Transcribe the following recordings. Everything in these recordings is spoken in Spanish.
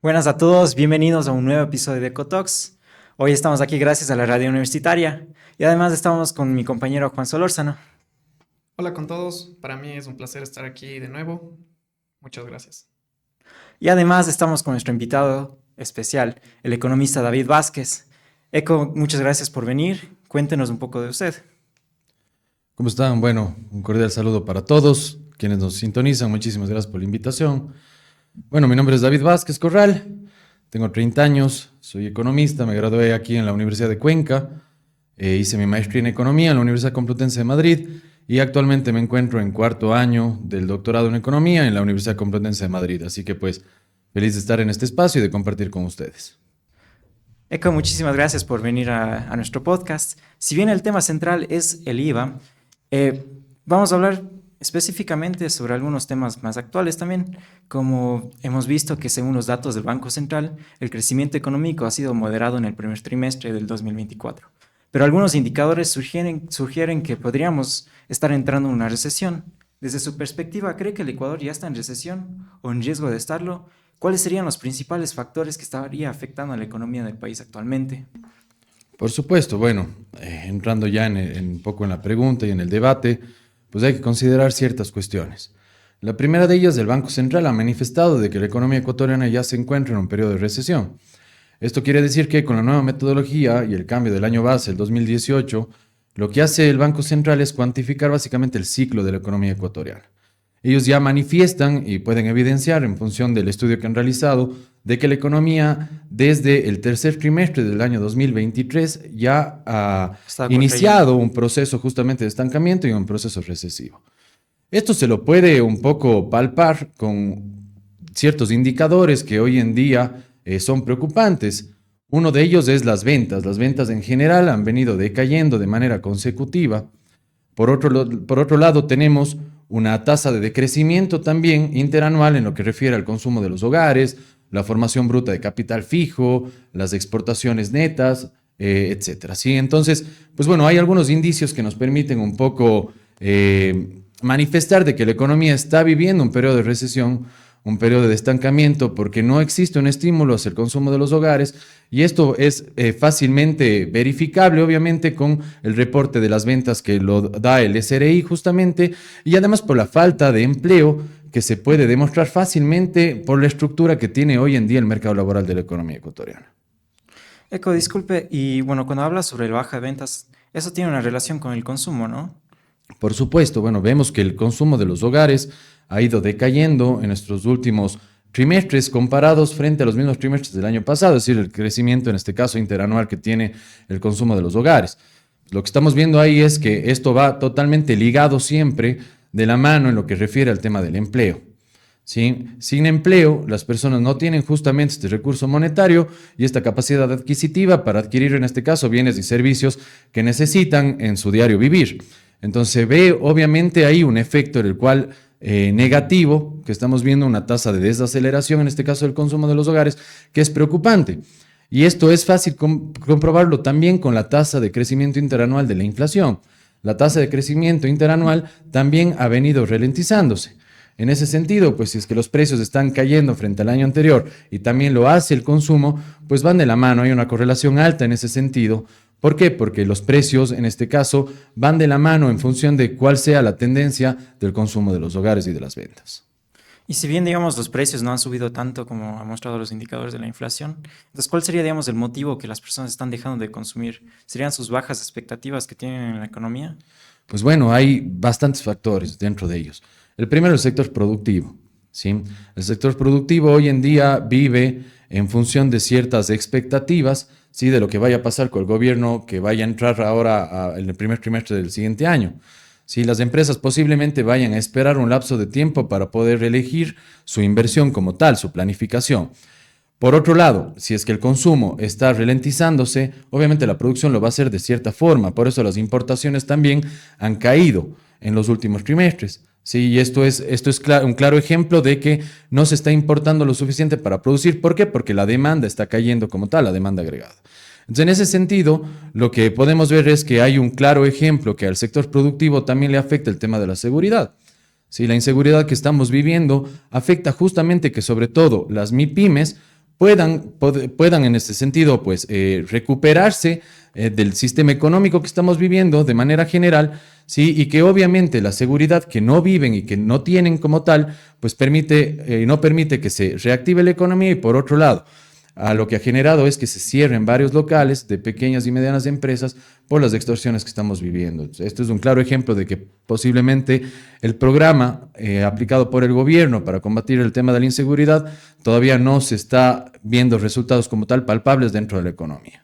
Buenas a todos, bienvenidos a un nuevo episodio de Ecotalks. Hoy estamos aquí gracias a la radio universitaria y además estamos con mi compañero Juan Solórzano. Hola con todos, para mí es un placer estar aquí de nuevo. Muchas gracias. Y además estamos con nuestro invitado especial, el economista David Vázquez. Eco, muchas gracias por venir. Cuéntenos un poco de usted. ¿Cómo están? Bueno, un cordial saludo para todos quienes nos sintonizan. Muchísimas gracias por la invitación. Bueno, mi nombre es David Vázquez Corral, tengo 30 años, soy economista, me gradué aquí en la Universidad de Cuenca, hice mi maestría en Economía en la Universidad Complutense de Madrid y actualmente me encuentro en cuarto año del doctorado en Economía en la Universidad Complutense de Madrid. Así que pues feliz de estar en este espacio y de compartir con ustedes. Eco, muchísimas gracias por venir a nuestro podcast. Si bien el tema central es el IVA, vamos a hablar específicamente sobre algunos temas más actuales también, como hemos visto que según los datos del Banco Central, el crecimiento económico ha sido moderado en el primer trimestre del 2024. Pero algunos indicadores sugieren que podríamos estar entrando en una recesión. Desde su perspectiva, ¿cree que el Ecuador ya está en recesión o en riesgo de estarlo? ¿Cuáles serían los principales factores que estarían afectando a la economía del país actualmente? Por supuesto, bueno, entrando ya un poco en la pregunta y en el debate, pues hay que considerar ciertas cuestiones. La primera de ellas, el Banco Central ha manifestado de que la economía ecuatoriana ya se encuentra en un periodo de recesión. Esto quiere decir que con la nueva metodología y el cambio del año base, el 2018, lo que hace el Banco Central es cuantificar básicamente el ciclo de la economía ecuatoriana. Ellos ya manifiestan y pueden evidenciar en función del estudio que han realizado de que la economía desde el tercer trimestre del año 2023 ya ha iniciado un proceso justamente de estancamiento y un proceso recesivo. Esto se lo puede un poco palpar con ciertos indicadores que hoy en día son preocupantes. Uno de ellos es las ventas. Las ventas en general han venido decayendo de manera consecutiva. Por otro lado, tenemos una tasa de decrecimiento también interanual en lo que refiere al consumo de los hogares, la formación bruta de capital fijo, las exportaciones netas, etcétera. ¿Sí? Entonces, pues bueno, hay algunos indicios que nos permiten un poco manifestar de que la economía está viviendo un periodo de recesión, un periodo de estancamiento, porque no existe un estímulo hacia el consumo de los hogares, y esto es fácilmente verificable, obviamente, con el reporte de las ventas que lo da el SRI justamente, y además por la falta de empleo que se puede demostrar fácilmente por la estructura que tiene hoy en día el mercado laboral de la economía ecuatoriana. Eco, disculpe, y bueno, cuando habla sobre la baja de ventas, eso tiene una relación con el consumo, ¿no? Por supuesto, bueno, vemos que el consumo de los hogares ha ido decayendo en nuestros últimos trimestres comparados frente a los mismos trimestres del año pasado, es decir, el crecimiento en este caso interanual que tiene el consumo de los hogares. Lo que estamos viendo ahí es que esto va totalmente ligado siempre de la mano en lo que refiere al tema del empleo. ¿Sí? Sin empleo, las personas no tienen justamente este recurso monetario y esta capacidad adquisitiva para adquirir, en este caso, bienes y servicios que necesitan en su diario vivir. Entonces se ve obviamente ahí un efecto en el cual negativo, que estamos viendo una tasa de desaceleración, en este caso del consumo de los hogares, que es preocupante. Y esto es fácil comprobarlo también con la tasa de crecimiento interanual de la inflación. La tasa de crecimiento interanual también ha venido ralentizándose. En ese sentido, pues si es que los precios están cayendo frente al año anterior y también lo hace el consumo, pues van de la mano, hay una correlación alta en ese sentido. ¿Por qué? Porque los precios, en este caso, van de la mano en función de cuál sea la tendencia del consumo de los hogares y de las ventas. Y si bien, digamos, los precios no han subido tanto como han mostrado los indicadores de la inflación, entonces, ¿cuál sería, digamos, el motivo que las personas están dejando de consumir? ¿Serían sus bajas expectativas que tienen en la economía? Pues bueno, hay bastantes factores dentro de ellos. El primero, el sector productivo. ¿Sí? El sector productivo hoy en día vive en función de ciertas expectativas, ¿sí? De lo que vaya a pasar con el gobierno que vaya a entrar ahora en el primer trimestre del siguiente año. ¿Sí? Las empresas posiblemente vayan a esperar un lapso de tiempo para poder elegir su inversión como tal, su planificación. Por otro lado, si es que el consumo está ralentizándose, obviamente la producción lo va a hacer de cierta forma, por eso las importaciones también han caído en los últimos trimestres. Sí, y esto es un claro ejemplo de que no se está importando lo suficiente para producir. ¿Por qué? Porque la demanda está cayendo como tal, la demanda agregada. Entonces, en ese sentido, lo que podemos ver es que hay un claro ejemplo que al sector productivo también le afecta el tema de la seguridad. Sí, la inseguridad que estamos viviendo afecta justamente que sobre todo las MIPYMES puedan en este sentido pues recuperarse del sistema económico que estamos viviendo de manera general, ¿sí? Y que obviamente la seguridad que no viven y que no tienen como tal, pues no permite que se reactive la economía. Y por otro lado, a lo que ha generado es que se cierren varios locales de pequeñas y medianas empresas por las extorsiones que estamos viviendo. Esto es un claro ejemplo de que posiblemente el programa aplicado por el gobierno para combatir el tema de la inseguridad todavía no se está viendo resultados como tal palpables dentro de la economía.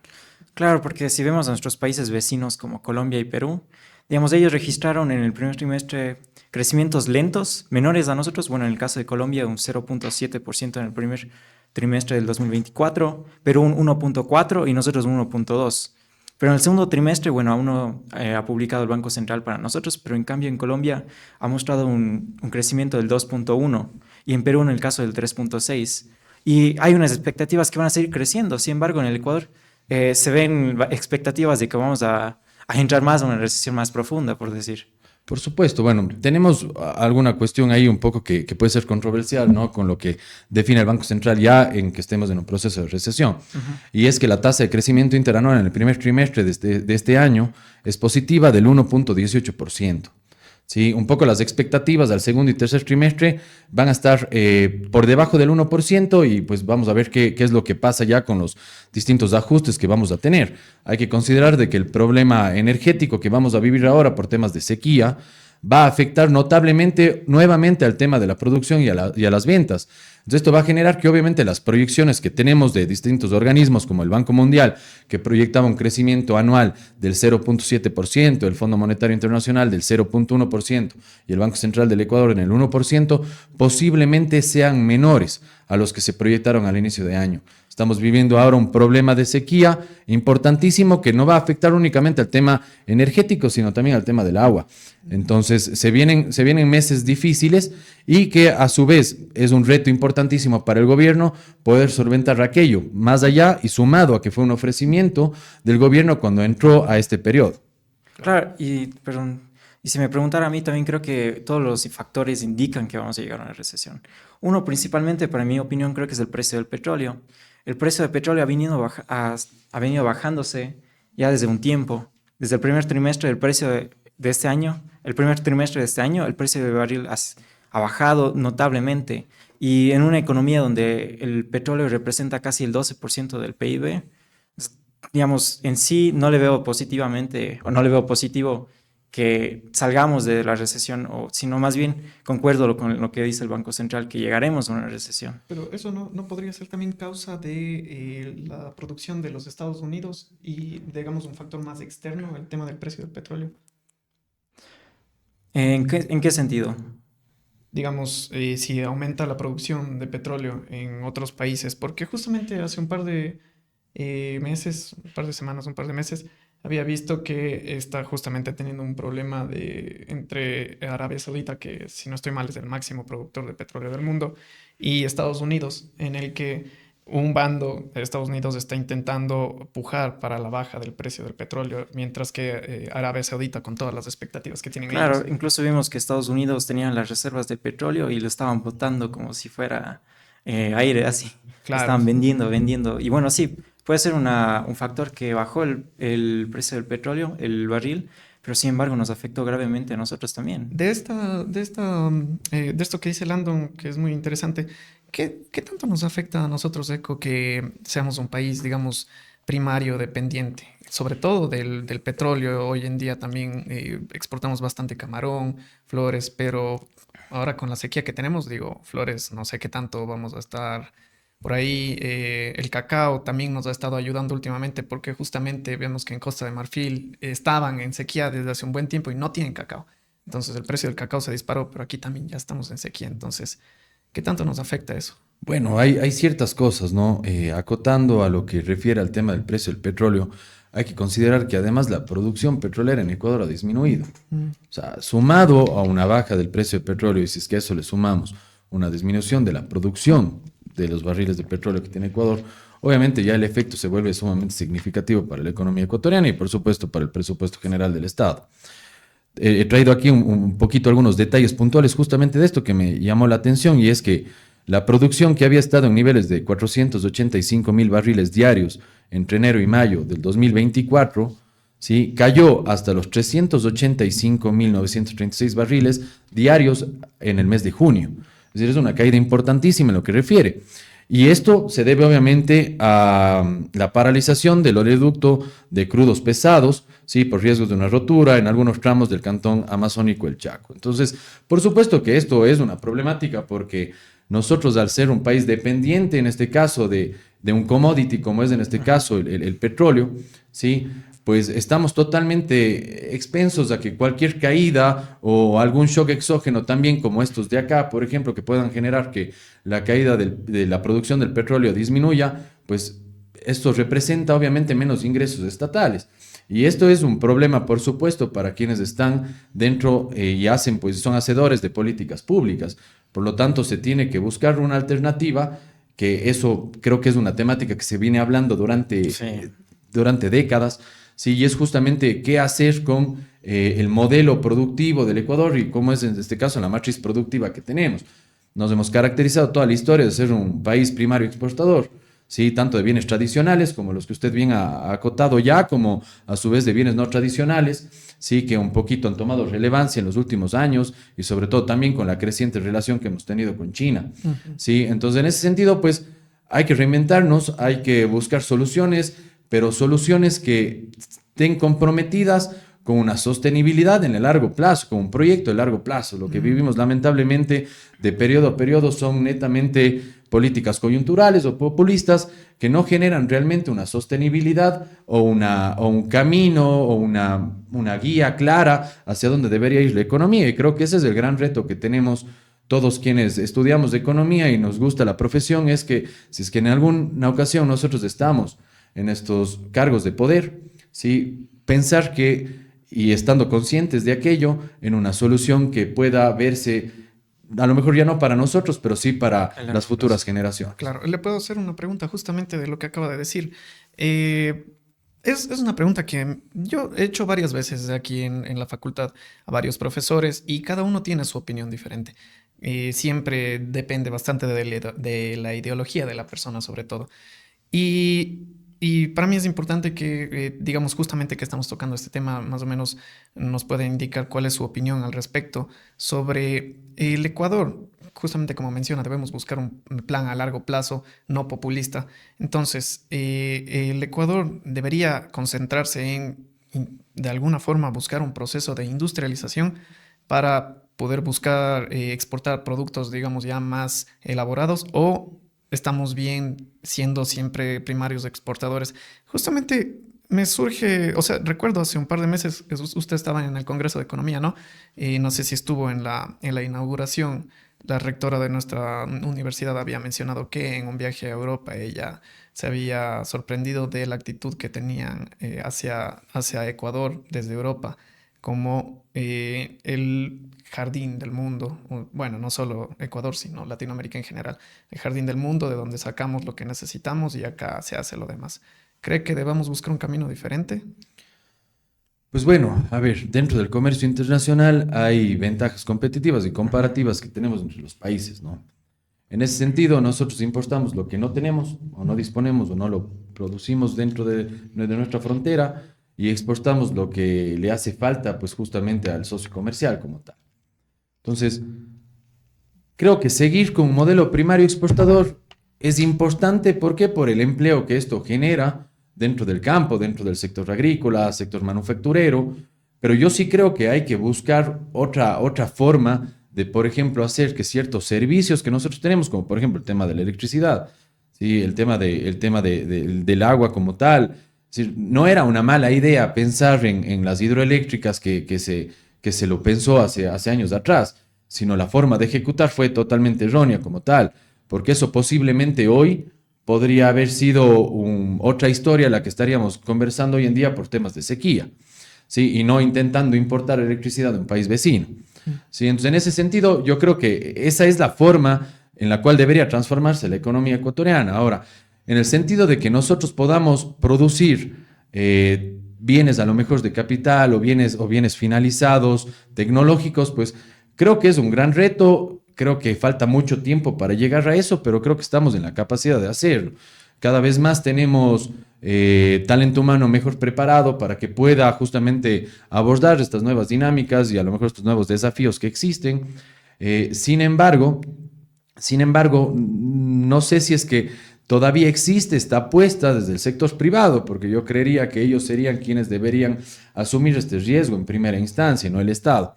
Claro, porque si vemos a nuestros países vecinos como Colombia y Perú, digamos, ellos registraron en el primer trimestre crecimientos lentos, menores a nosotros. Bueno, en el caso de Colombia, un 0.7% en el primer trimestre del 2024, Perú un 1.4% y nosotros un 1.2%. Pero en el segundo trimestre, bueno, aún no ha publicado el Banco Central para nosotros, pero en cambio en Colombia ha mostrado un crecimiento del 2.1% y en Perú en el caso del 3.6%. Y hay unas expectativas que van a seguir creciendo. Sin embargo, en el Ecuador se ven expectativas de que vamos a entrar más en una recesión más profunda, por decir. Por supuesto, bueno, tenemos alguna cuestión ahí un poco que puede ser controversial, ¿no? Con lo que define el Banco Central ya en que estemos en un proceso de recesión. Y es que la tasa de crecimiento interanual en el primer trimestre de este año es positiva del 1.18%. ¿Sí? Un poco las expectativas al segundo y tercer trimestre van a estar por debajo del 1% y pues vamos a ver qué es lo que pasa ya con los distintos ajustes que vamos a tener. Hay que considerar de que el problema energético que vamos a vivir ahora por temas de sequía va a afectar notablemente nuevamente al tema de la producción y a las ventas. Entonces esto va a generar que obviamente las proyecciones que tenemos de distintos organismos como el Banco Mundial, que proyectaba un crecimiento anual del 0.7%, el Fondo Monetario Internacional del 0.1% y el Banco Central del Ecuador en el 1%, posiblemente sean menores a los que se proyectaron al inicio de año. Estamos viviendo ahora un problema de sequía importantísimo que no va a afectar únicamente al tema energético, sino también al tema del agua. Entonces, se vienen meses difíciles y que a su vez es un reto importantísimo para el gobierno poder solventar aquello, más allá y sumado a que fue un ofrecimiento del gobierno cuando entró a este periodo. Claro, y si me preguntara a mí, también creo que todos los factores indican que vamos a llegar a una recesión. Uno, principalmente, para mi opinión, creo que es el precio del petróleo. El precio del petróleo ha venido bajándose ya desde un tiempo. Desde el primer trimestre del precio de este año, el primer trimestre de este año, el precio del barril ha bajado notablemente. Y en una economía donde el petróleo representa casi el 12% del PIB, digamos, en sí no le veo positivamente, o no le veo positivo que salgamos de la recesión, sino más bien concuerdo con lo que dice el Banco Central, que llegaremos a una recesión. Pero eso no podría ser también causa de la producción de los Estados Unidos y, digamos, un factor más externo, el tema del precio del petróleo. ¿En qué sentido? Digamos, si aumenta la producción de petróleo en otros países, porque justamente hace un par de meses, un par de semanas, un par de meses, había visto que está justamente teniendo un problema entre Arabia Saudita, que si no estoy mal es el máximo productor de petróleo del mundo, y Estados Unidos, en el que un bando de Estados Unidos está intentando pujar para la baja del precio del petróleo, mientras que Arabia Saudita, con todas las expectativas que tienen Claro, ellos. incluso vimos que Estados Unidos tenían las reservas de petróleo y lo estaban botando como si fuera aire, así. Claro. Estaban vendiendo. Y bueno, sí, puede ser un factor que bajó el precio del petróleo, el barril, pero sin embargo nos afectó gravemente a nosotros también. De esto que dice Landon, que es muy interesante, ¿qué tanto nos afecta a nosotros, Eco, que seamos un país, digamos, primario dependiente, sobre todo del petróleo? Hoy en día también exportamos bastante camarón, flores, pero ahora con la sequía que tenemos, digo, flores, no sé qué tanto vamos a estar por ahí. El cacao también nos ha estado ayudando últimamente porque justamente vemos que en Costa de Marfil estaban en sequía desde hace un buen tiempo y no tienen cacao. Entonces el precio del cacao se disparó, pero aquí también ya estamos en sequía. Entonces, ¿qué tanto nos afecta eso? Bueno, hay ciertas cosas, ¿no? Acotando a lo que refiere al tema del precio del petróleo, hay que considerar que además la producción petrolera en Ecuador ha disminuido. O sea, sumado a una baja del precio del petróleo, y si es que a eso le sumamos una disminución de la producción de los barriles de petróleo que tiene Ecuador, obviamente ya el efecto se vuelve sumamente significativo para la economía ecuatoriana y por supuesto para el presupuesto general del Estado. He traído aquí un poquito algunos detalles puntuales justamente de esto que me llamó la atención, y es que la producción que había estado en niveles de 485,000 barriles diarios entre enero y mayo del 2024, ¿sí?, cayó hasta los 385,936 barriles diarios en el mes de junio. Es decir, es una caída importantísima en lo que refiere. Y esto se debe obviamente a la paralización del oleoducto de crudos pesados, ¿sí?, por riesgos de una rotura en algunos tramos del cantón amazónico El Chaco. Entonces, por supuesto que esto es una problemática porque nosotros, al ser un país dependiente, en este caso, de un commodity, como es en este caso el petróleo, ¿sí?, pues estamos totalmente expensos a que cualquier caída o algún shock exógeno, también como estos de acá, por ejemplo, que puedan generar que la caída de la producción del petróleo disminuya, pues esto representa obviamente menos ingresos estatales. Y esto es un problema, por supuesto, para quienes están dentro y hacen, pues son hacedores de políticas públicas. Por lo tanto, se tiene que buscar una alternativa, que eso creo que es una temática que se viene hablando durante décadas. Sí, y es justamente qué hacer con el modelo productivo del Ecuador y cómo es en este caso la matriz productiva que tenemos. Nos hemos caracterizado toda la historia de ser un país primario exportador, ¿sí?, tanto de bienes tradicionales como los que usted bien ha acotado ya, como a su vez de bienes no tradicionales, sí, que un poquito han tomado relevancia en los últimos años y sobre todo también con la creciente relación que hemos tenido con China. Sí, entonces en ese sentido pues hay que reinventarnos, hay que buscar soluciones, pero soluciones que estén comprometidas con una sostenibilidad en el largo plazo, con un proyecto de largo plazo. Lo que vivimos lamentablemente de periodo a periodo son netamente políticas coyunturales o populistas que no generan realmente una sostenibilidad o un camino o una guía clara hacia dónde debería ir la economía. Y creo que ese es el gran reto que tenemos todos quienes estudiamos de economía y nos gusta la profesión, es que si es que en alguna ocasión nosotros estamos en estos cargos de poder, ¿sí?, pensar que, y estando conscientes de aquello, en una solución que pueda verse, a lo mejor ya no para nosotros, pero sí para las futuras generaciones. Claro, le puedo hacer una pregunta justamente de lo que acaba de decir. Es una pregunta que yo he hecho varias veces aquí en la facultad a varios profesores y cada uno tiene su opinión diferente. Siempre depende bastante de la ideología de la persona, sobre todo. Y para mí es importante que, digamos, justamente que estamos tocando este tema, más o menos nos puede indicar cuál es su opinión al respecto sobre el Ecuador. Justamente como menciona, debemos buscar un plan a largo plazo, no populista. Entonces, el Ecuador debería concentrarse en, de alguna forma, buscar un proceso de industrialización para poder buscar exportar productos, digamos, ya más elaborados, o estamos bien siendo siempre primarios exportadores. Justamente me surge, o sea, recuerdo hace un par de meses, usted estaba en el Congreso de Economía, ¿no? No sé si estuvo en la inauguración. La rectora de nuestra universidad había mencionado que en un viaje a Europa ella se había sorprendido de la actitud que tenían hacia Ecuador desde Europa, como el jardín del mundo. Bueno, no solo Ecuador, sino Latinoamérica en general. El jardín del mundo de donde sacamos lo que necesitamos y acá se hace lo demás. ¿Cree que debamos buscar un camino diferente? Pues bueno, a ver, dentro del comercio internacional hay ventajas competitivas y comparativas que tenemos entre los países, ¿no? En ese sentido, nosotros importamos lo que no tenemos o no disponemos o no lo producimos dentro de nuestra frontera y exportamos lo que le hace falta, pues justamente al socio comercial como tal. Entonces, creo que seguir con un modelo primario exportador es importante. ¿Por qué? Por el empleo que esto genera dentro del campo, dentro del sector agrícola, sector manufacturero, pero yo sí creo que hay que buscar otra forma de, por ejemplo, hacer que ciertos servicios que nosotros tenemos, como por ejemplo el tema de la electricidad, ¿sí?, el tema del agua como tal. Es decir, no era una mala idea pensar en las hidroeléctricas que se lo pensó hace años atrás, sino la forma de ejecutar fue totalmente errónea como tal, porque eso posiblemente hoy podría haber sido otra historia la que estaríamos conversando hoy en día por temas de sequía, ¿sí?, y no intentando importar electricidad de un país vecino. ¿Sí? Entonces, en ese sentido, yo creo que esa es la forma en la cual debería transformarse la economía ecuatoriana. Ahora, en el sentido de que nosotros podamos producir bienes a lo mejor de capital o bienes finalizados, tecnológicos, pues creo que es un gran reto. creo que falta mucho tiempo para llegar a eso, pero creo que estamos en la capacidad de hacerlo. Cada vez más tenemos talento humano mejor preparado para que pueda justamente abordar estas nuevas dinámicas y a lo mejor estos nuevos desafíos que existen. Sin embargo, no sé si es que todavía existe esta apuesta desde el sector privado, porque yo creería que ellos serían quienes deberían asumir este riesgo en primera instancia, no el Estado.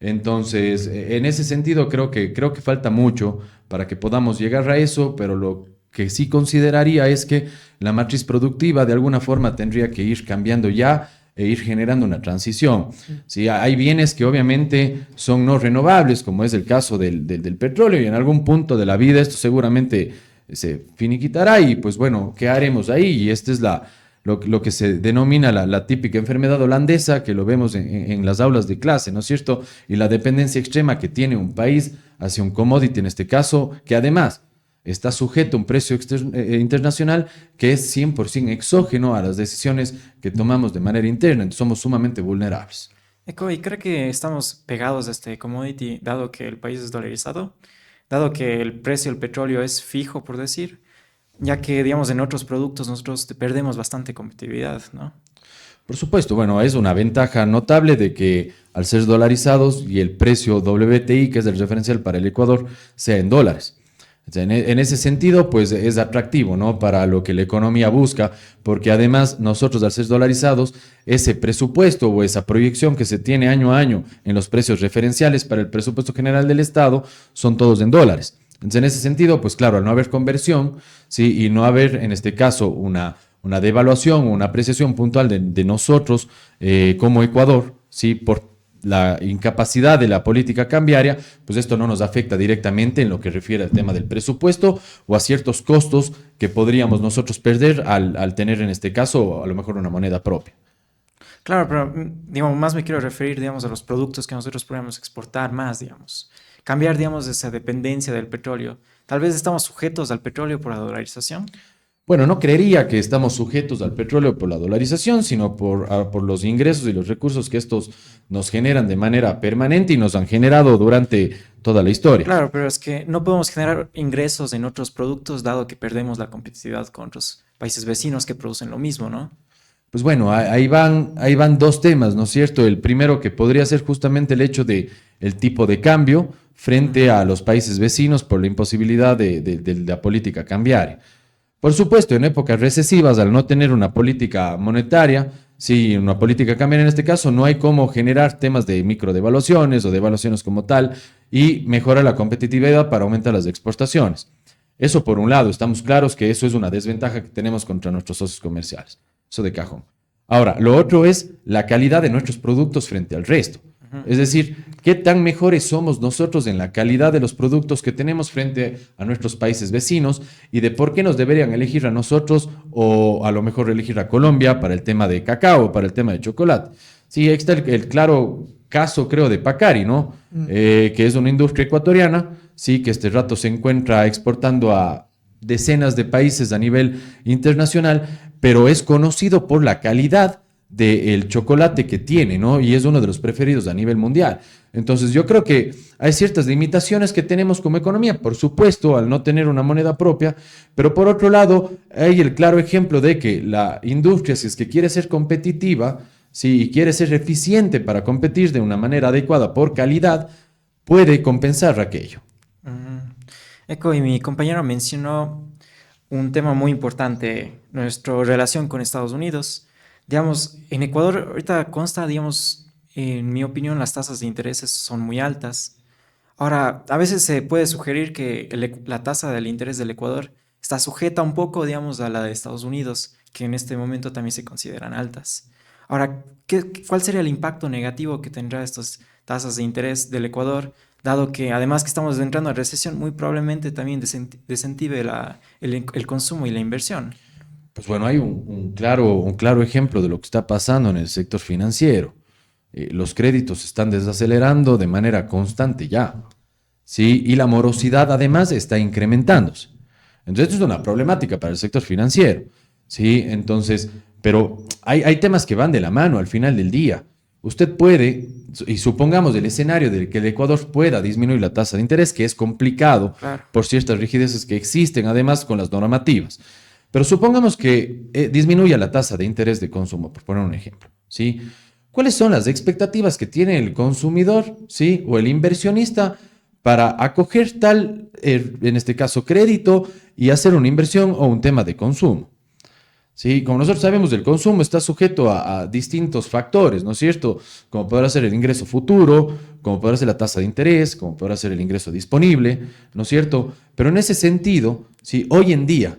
Entonces, en ese sentido, creo que falta mucho para que podamos llegar a eso, pero lo que sí consideraría es que la matriz productiva de alguna forma tendría que ir cambiando ya e ir generando una transición. Sí, hay bienes que obviamente son no renovables, como es el caso del petróleo, y en algún punto de la vida esto seguramente se finiquitará y pues bueno, ¿qué haremos ahí? Y esta es lo que se denomina la típica enfermedad holandesa, que lo vemos en las aulas de clase, ¿no es cierto? Y la dependencia extrema que tiene un país hacia un commodity, en este caso, que además está sujeto a un precio internacional que es 100% exógeno a las decisiones que tomamos de manera interna. Entonces somos sumamente vulnerables. Eco, ¿y cree que estamos pegados a este commodity dado que el país es dolarizado? Dado que el precio del petróleo es fijo, por decir, ya que, digamos, en otros productos nosotros perdemos bastante competitividad, ¿no? Por supuesto, bueno, es una ventaja notable de que al ser dolarizados y el precio WTI, que es el referencial para el Ecuador, sea en dólares. En ese sentido, pues es atractivo, ¿no? Para lo que la economía busca, porque además nosotros al ser dolarizados, ese presupuesto o esa proyección que se tiene año a año en los precios referenciales para el presupuesto general del Estado son todos en dólares. Entonces, en ese sentido, pues claro, al no haber conversión, ¿sí? Y no haber, en este caso, una devaluación o una apreciación puntual de nosotros como Ecuador, ¿sí? Por la incapacidad de la política cambiaria, pues esto no nos afecta directamente en lo que refiere al tema del presupuesto o a ciertos costos que podríamos nosotros perder al tener en este caso a lo mejor una moneda propia. Claro, pero digamos, más me quiero referir, digamos, a los productos que nosotros podemos exportar más, digamos. Cambiar, digamos, esa dependencia del petróleo. Tal vez estamos sujetos al petróleo por la dolarización. Bueno, no creería que estamos sujetos al petróleo por la dolarización, sino por los ingresos y los recursos que estos nos generan de manera permanente y nos han generado durante toda la historia. Claro, pero es que no podemos generar ingresos en otros productos dado que perdemos la competitividad con otros países vecinos que producen lo mismo, ¿no? Pues bueno, ahí van dos temas, ¿no es cierto? El primero que podría ser justamente el hecho de el tipo de cambio frente a los países vecinos por la imposibilidad de la política cambiaria. Por supuesto, en épocas recesivas, al no tener una política monetaria, sí, una política cambiaria en este caso, no hay cómo generar temas de microdevaluaciones o devaluaciones como tal y mejorar la competitividad para aumentar las exportaciones. Eso por un lado, estamos claros que eso es una desventaja que tenemos contra nuestros socios comerciales. Eso de cajón. Ahora, lo otro es la calidad de nuestros productos frente al resto. Es decir, ¿qué tan mejores somos nosotros en la calidad de los productos que tenemos frente a nuestros países vecinos y de por qué nos deberían elegir a nosotros o a lo mejor elegir a Colombia para el tema de cacao, para el tema de chocolate? Sí, ahí está el claro caso, creo, de Pacari, ¿no? Que es una industria ecuatoriana, sí, que este rato se encuentra exportando a decenas de países a nivel internacional, pero es conocido por la calidad del chocolate que tiene, ¿no? Y es uno de los preferidos a nivel mundial. Entonces yo creo que hay ciertas limitaciones que tenemos como economía, por supuesto, al no tener una moneda propia, pero por otro lado hay el claro ejemplo de que la industria, si es que quiere ser competitiva, si y quiere ser eficiente para competir de una manera adecuada por calidad, puede compensar aquello. Eco, y mi compañero mencionó un tema muy importante, nuestra relación con Estados Unidos. Digamos, en Ecuador ahorita consta, digamos, en mi opinión, las tasas de intereses son muy altas. Ahora, a veces se puede sugerir que la tasa del interés del Ecuador está sujeta un poco, digamos, a la de Estados Unidos, que en este momento también se consideran altas. Ahora, ¿cuál sería el impacto negativo que tendrá estas tasas de interés del Ecuador, dado que además que estamos entrando a recesión, muy probablemente también desincentive el consumo y la inversión? Pues bueno, hay un claro ejemplo de lo que está pasando en el sector financiero. Los créditos se están desacelerando de manera constante ya, ¿sí? Y la morosidad además está incrementándose. Entonces, esto es una problemática para el sector financiero, ¿sí? Entonces, pero hay temas que van de la mano al final del día. usted puede, y supongamos el escenario de que el Ecuador pueda disminuir la tasa de interés, que es complicado por ciertas rigideces que existen, además con las normativas. Pero supongamos que disminuya la tasa de interés de consumo, por poner un ejemplo, ¿sí? ¿Cuáles son las expectativas que tiene el consumidor, ¿sí? O el inversionista para acoger tal, en este caso, crédito y hacer una inversión o un tema de consumo? Sí, como nosotros sabemos, el consumo está sujeto a distintos factores, ¿no es cierto? Como podrá ser el ingreso futuro, como podrá ser la tasa de interés, como podrá ser el ingreso disponible, ¿no es cierto? Pero en ese sentido, sí, hoy en día,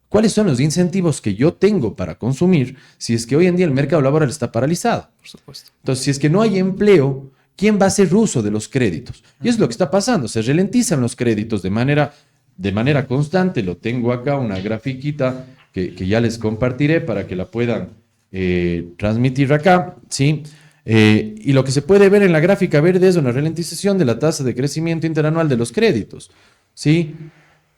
¿cuáles son los incentivos que yo tengo para consumir si es que hoy en día el mercado laboral está paralizado? Por supuesto. Entonces, si es que no hay empleo, ¿quién va a hacer uso de los créditos? Y es lo que está pasando, se ralentizan los créditos de manera constante. Lo tengo acá, una grafiquita que ya les compartiré para que la puedan transmitir acá, ¿sí? Y lo que se puede ver en la gráfica verde es una ralentización de la tasa de crecimiento interanual de los créditos, ¿sí?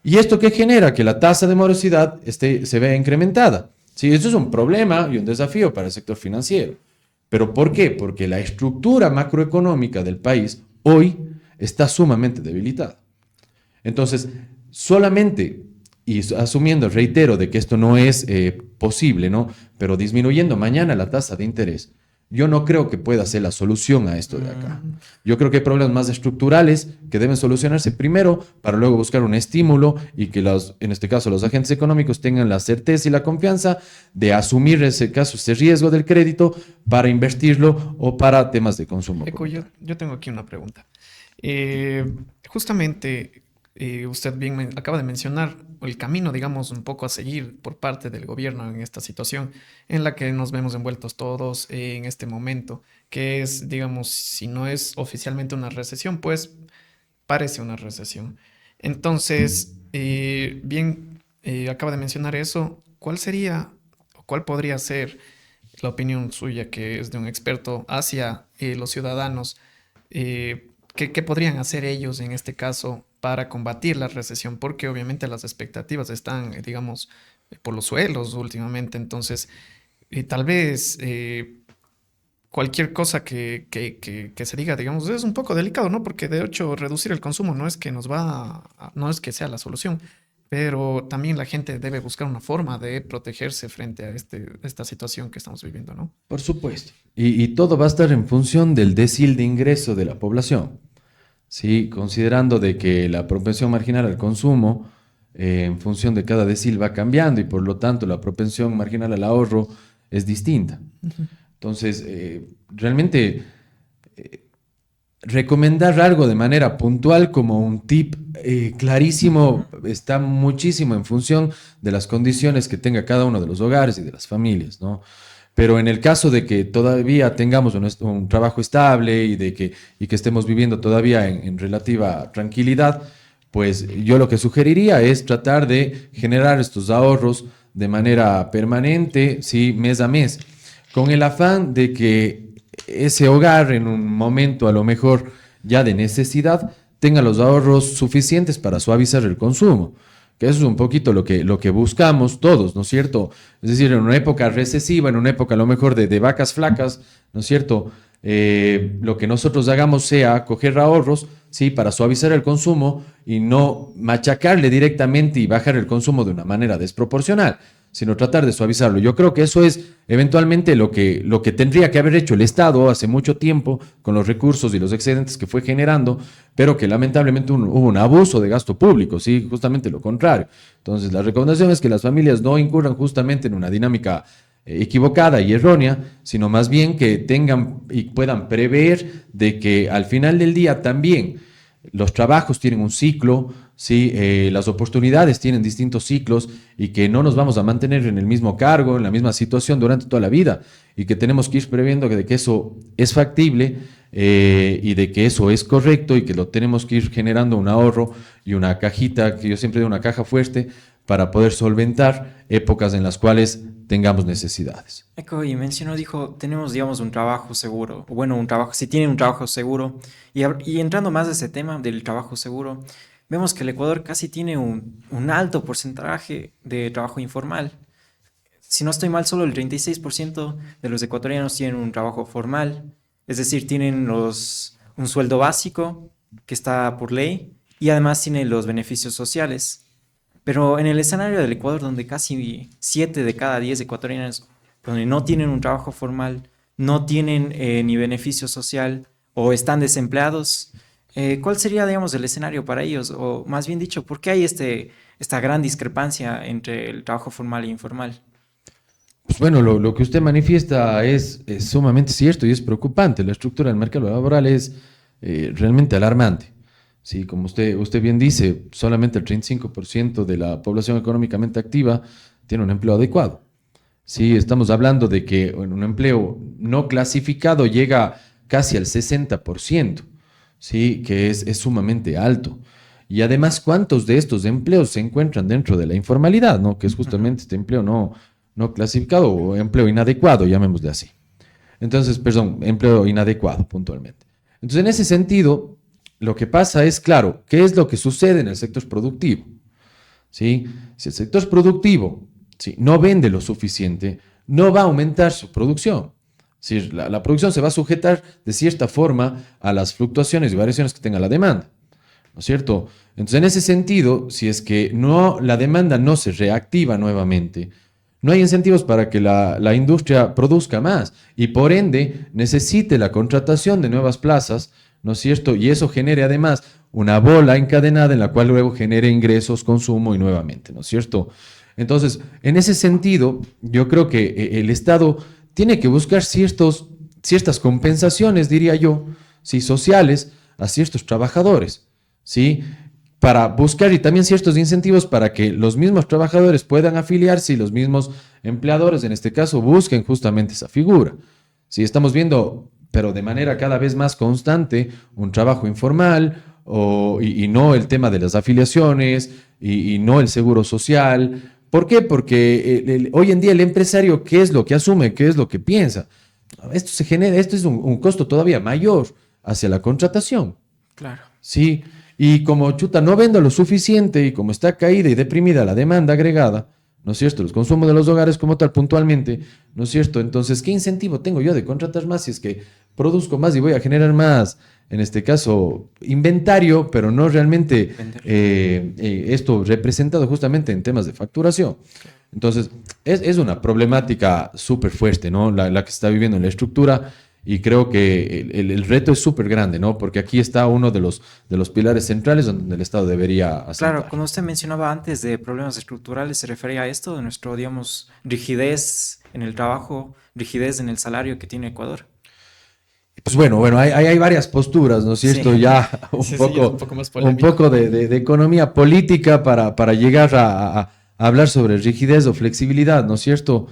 ¿Y esto qué genera? Que la tasa de morosidad se vea incrementada, ¿sí? Eso es un problema y un desafío para el sector financiero. ¿Pero por qué? Porque la estructura macroeconómica del país hoy está sumamente debilitada. Entonces, solamente, y asumiendo, reitero, de que esto no es posible, ¿no? Pero disminuyendo mañana la tasa de interés, yo no creo que pueda ser la solución a esto de acá. Yo creo que hay problemas más estructurales que deben solucionarse primero para luego buscar un estímulo y que en este caso los agentes económicos tengan la certeza y la confianza de asumir ese riesgo del crédito para invertirlo o para temas de consumo. Eco, yo tengo aquí una pregunta. Justamente usted bien acaba de mencionar el camino, digamos, un poco a seguir por parte del gobierno en esta situación en la que nos vemos envueltos todos en este momento, que es, digamos, si no es oficialmente una recesión, pues parece una recesión. Entonces, acaba de mencionar eso. ¿Cuál sería o cuál podría ser la opinión suya, que es de un experto, hacia los ciudadanos? ¿Qué podrían hacer ellos en este caso para combatir la recesión? Porque obviamente las expectativas están, digamos, por los suelos últimamente. Entonces, tal vez cualquier cosa que se diga, digamos, es un poco delicado, ¿no? Porque de hecho reducir el consumo no es que no es que sea la solución, pero también la gente debe buscar una forma de protegerse frente a esta situación que estamos viviendo, ¿no? Por supuesto. Y todo va a estar en función del decil de ingreso de la población. Sí, considerando de que la propensión marginal al consumo en función de cada decil va cambiando y por lo tanto la propensión marginal al ahorro es distinta. Entonces, realmente recomendar algo de manera puntual como un tip clarísimo está muchísimo en función de las condiciones que tenga cada uno de los hogares y de las familias, ¿no? Pero en el caso de que todavía tengamos un trabajo estable y que estemos viviendo todavía en relativa tranquilidad, pues yo lo que sugeriría es tratar de generar estos ahorros de manera permanente, ¿sí? Mes a mes, con el afán de que ese hogar en un momento a lo mejor ya de necesidad tenga los ahorros suficientes para suavizar el consumo. Que eso es un poquito lo que buscamos todos, ¿no es cierto? Es decir, en una época recesiva, en una época a lo mejor de vacas flacas, ¿no es cierto? Lo que nosotros hagamos sea coger ahorros, ¿sí? Para suavizar el consumo y no machacarle directamente y bajar el consumo de una manera desproporcional, sino tratar de suavizarlo. Yo creo que eso es eventualmente lo que tendría que haber hecho el Estado hace mucho tiempo con los recursos y los excedentes que fue generando, pero que lamentablemente hubo un abuso de gasto público, ¿sí? Justamente lo contrario. Entonces, la recomendación es que las familias no incurran justamente en una dinámica equivocada y errónea, sino más bien que tengan y puedan prever de que al final del día también los trabajos tienen un ciclo, ¿sí? Las oportunidades tienen distintos ciclos y que no nos vamos a mantener en el mismo cargo, en la misma situación durante toda la vida y que tenemos que ir previendo de que eso es factible y de que eso es correcto y que lo tenemos que ir generando un ahorro y una cajita, que yo siempre digo una caja fuerte, para poder solventar épocas en las cuales tengamos necesidades. Eco, y mencionó, dijo, tenemos, digamos, un trabajo seguro, o bueno, si tienen un trabajo seguro, y entrando más a ese tema del trabajo seguro, vemos que el Ecuador casi tiene un alto porcentaje de trabajo informal. si no estoy mal, solo el 36% de los ecuatorianos tienen un trabajo formal, es decir, tienen un sueldo básico que está por ley y además tienen los beneficios sociales. Pero en el escenario del Ecuador, donde casi 7 de cada 10 ecuatorianos donde no tienen un trabajo formal, no tienen ni beneficio social o están desempleados, ¿cuál sería, digamos, el escenario para ellos? O más bien dicho, ¿por qué hay esta gran discrepancia entre el trabajo formal e informal? Pues bueno, lo que usted manifiesta es sumamente cierto y es preocupante. La estructura del mercado laboral es realmente alarmante. Sí, como usted bien dice, solamente el 35% de la población económicamente activa tiene un empleo adecuado. Sí, estamos hablando de que un empleo no clasificado llega casi al 60%, sí, que es sumamente alto. Y además, ¿cuántos de estos empleos se encuentran dentro de la informalidad, ¿no? Que es justamente este empleo no clasificado o empleo inadecuado, llamémosle así. Entonces, perdón, empleo inadecuado puntualmente. Entonces, en ese sentido, lo que pasa es, claro, ¿qué es lo que sucede en el sector productivo? ¿Sí? Si el sector productivo, ¿sí?, no vende lo suficiente, no va a aumentar su producción. Si la producción se va a sujetar de cierta forma a las fluctuaciones y variaciones que tenga la demanda, ¿no es cierto? Entonces, en ese sentido, si es que la demanda no se reactiva nuevamente, no hay incentivos para que la industria produzca más y por ende necesite la contratación de nuevas plazas, ¿no es cierto? Y eso genere además una bola encadenada en la cual luego genere ingresos, consumo y nuevamente, ¿no es cierto? Entonces, en ese sentido, yo creo que el Estado tiene que buscar ciertas compensaciones, diría yo, ¿sí?, sociales a ciertos trabajadores, ¿sí?, para buscar y también ciertos incentivos para que los mismos trabajadores puedan afiliarse y los mismos empleadores, en este caso, busquen justamente esa figura. Si estamos viendo, pero de manera cada vez más constante, un trabajo informal y no el tema de las afiliaciones y no el seguro social. ¿Por qué? Porque hoy en día el empresario, ¿qué es lo que asume? ¿Qué es lo que piensa? Esto es un costo todavía mayor hacia la contratación. Claro. Sí, y como chuta no vendo lo suficiente y como está caída y deprimida la demanda agregada, ¿no es cierto?, los consumos de los hogares como tal puntualmente, ¿no es cierto? Entonces, ¿qué incentivo tengo yo de contratar más si es que produzco más y voy a generar más, en este caso, inventario, pero no realmente esto representado justamente en temas de facturación? Entonces, es una problemática súper fuerte, ¿no? La que se está viviendo en la estructura. Y creo que el reto es súper grande, ¿no? Porque aquí está uno de los pilares centrales donde el Estado debería asentar. Claro, cuando usted mencionaba antes de problemas estructurales, se refería a esto, de nuestro, digamos, rigidez en el trabajo, rigidez en el salario que tiene Ecuador. Pues bueno, hay varias posturas, ¿no es cierto? Sí. Ya un Sí, poco, ya es un poco más polémico. un poco de economía política para llegar a hablar sobre rigidez o flexibilidad, ¿no es cierto?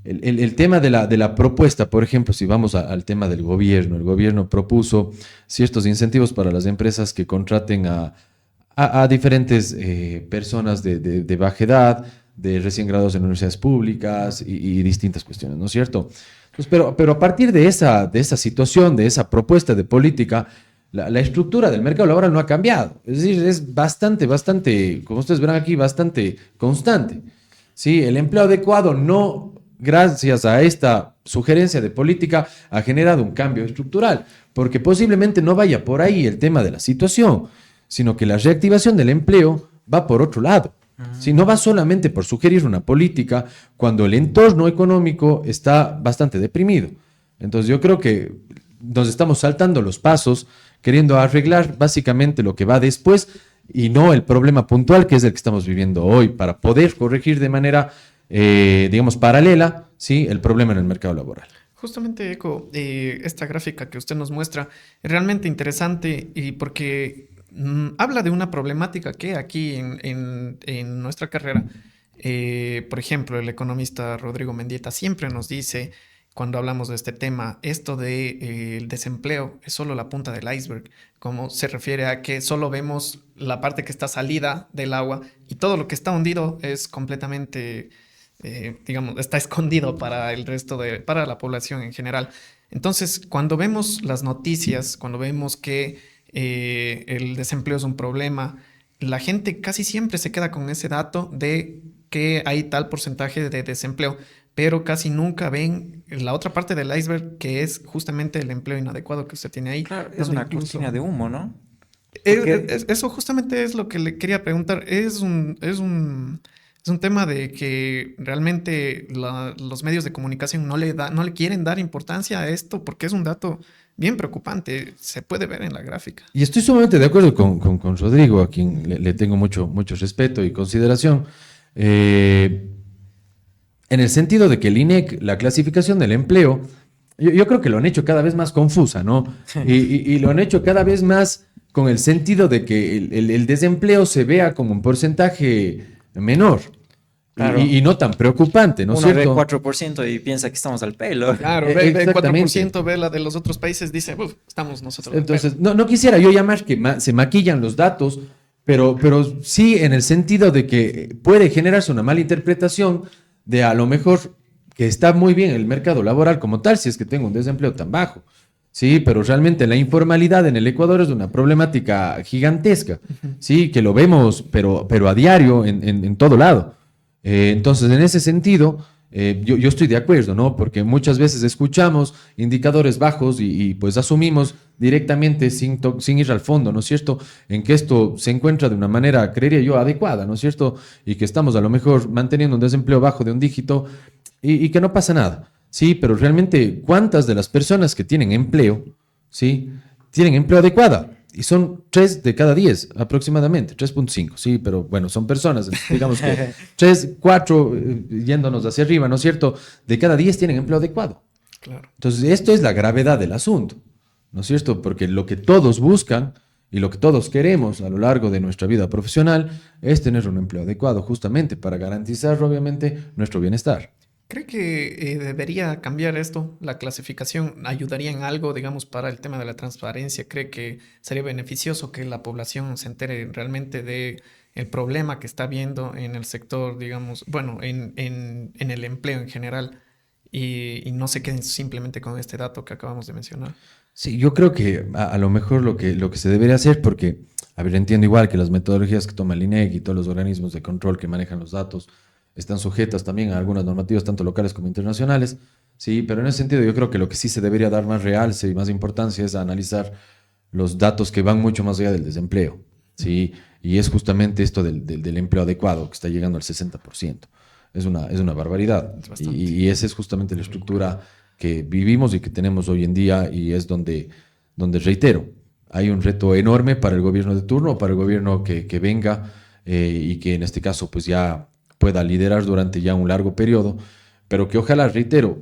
El tema de la propuesta, por ejemplo, si vamos al tema del gobierno, el gobierno propuso ciertos incentivos para las empresas que contraten a diferentes personas de baja edad, de recién graduados en universidades públicas y distintas cuestiones, ¿no es cierto? Pues, pero a partir de esa situación, de esa propuesta de política, la estructura del mercado laboral no ha cambiado. Es decir, es bastante, como ustedes verán aquí, bastante constante. ¿Sí? El empleo adecuado no, gracias a esta sugerencia de política, ha generado un cambio estructural, porque posiblemente no vaya por ahí el tema de la situación, sino que la reactivación del empleo va por otro lado. Si no va solamente por sugerir una política cuando el entorno económico está bastante deprimido. Entonces yo creo que nos estamos saltando los pasos, queriendo arreglar básicamente lo que va después y no el problema puntual que es el que estamos viviendo hoy, para poder corregir de manera, digamos, paralela, ¿sí?, el problema en el mercado laboral. Justamente, Eco, esta gráfica que usted nos muestra es realmente interesante y porque habla de una problemática que aquí en nuestra carrera, por ejemplo, el economista Rodrigo Mendieta siempre nos dice, cuando hablamos de este tema, esto de el desempleo es solo la punta del iceberg, como se refiere a que solo vemos la parte que está salida del agua y todo lo que está hundido es completamente, digamos, está escondido para el resto para la población en general. Entonces, cuando vemos las noticias, cuando vemos que el desempleo es un problema, la gente casi siempre se queda con ese dato de que hay tal porcentaje de desempleo, pero casi nunca ven la otra parte del iceberg, que es justamente el empleo inadecuado que usted tiene ahí. Claro, es donde una incluso- cortina de humo, ¿no? Porque Eso justamente es lo que le quería preguntar. Es un tema de que realmente los medios de comunicación no le quieren dar importancia a esto, porque es un dato bien preocupante. Se puede ver en la gráfica. Y estoy sumamente de acuerdo con Rodrigo, a quien le tengo mucho respeto y consideración. En el sentido de que el INEC, la clasificación del empleo, yo creo que lo han hecho cada vez más confusa, ¿no? Y lo han hecho cada vez más con el sentido de que el desempleo se vea como un porcentaje menor. Claro. Y no tan preocupante, ¿no es uno ve cierto? 4% y piensa que estamos al pelo. Claro, ve Exactamente. 4%, ve la de los otros países, dice, "Uf, estamos nosotros. Entonces, no quisiera yo llamar que se maquillan los datos, pero sí en el sentido de que puede generarse una mala interpretación de a lo mejor que está muy bien el mercado laboral como tal, si es que tengo un desempleo tan bajo. Sí, pero realmente la informalidad en el Ecuador es una problemática gigantesca, sí, que lo vemos, pero a diario en todo lado. Entonces, en ese sentido, yo estoy de acuerdo, ¿no? Porque muchas veces escuchamos indicadores bajos y pues asumimos directamente sin ir al fondo, ¿no es cierto? En que esto se encuentra de una manera, creería yo, adecuada, ¿no es cierto? Y que estamos a lo mejor manteniendo un desempleo bajo de un dígito y que no pasa nada. Sí, pero realmente, ¿cuántas de las personas que tienen empleo, sí, tienen empleo adecuado? Y son 3 de cada 10 aproximadamente, 3.5, sí, pero bueno, son personas, digamos que 3, 4, yéndonos hacia arriba, ¿no es cierto? De cada 10 tienen empleo adecuado. Claro. Entonces, esto es la gravedad del asunto, ¿no es cierto? Porque lo que todos buscan y lo que todos queremos a lo largo de nuestra vida profesional es tener un empleo adecuado, justamente para garantizar, obviamente, nuestro bienestar. ¿Cree que debería cambiar esto? ¿La clasificación ayudaría en algo, digamos, para el tema de la transparencia? ¿Cree que sería beneficioso que la población se entere realmente de el problema que está viendo en el sector, digamos, bueno, en el empleo en general y no se queden simplemente con este dato que acabamos de mencionar? Sí, yo creo que a lo mejor lo que se debería hacer, porque, a ver, entiendo igual que las metodologías que toma el INEC y todos los organismos de control que manejan los datos están sujetas también a algunas normativas, tanto locales como internacionales, sí, pero en ese sentido yo creo que lo que sí se debería dar más realce y más importancia es a analizar los datos que van mucho más allá del desempleo, sí, y es justamente esto del empleo adecuado, que está llegando al 60%. Es una barbaridad, Es bastante. y esa es justamente la estructura que vivimos y que tenemos hoy en día, y es donde reitero, hay un reto enorme para el gobierno de turno, para el gobierno que venga, y que en este caso pues ya pueda liderar durante ya un largo periodo, pero que ojalá, reitero,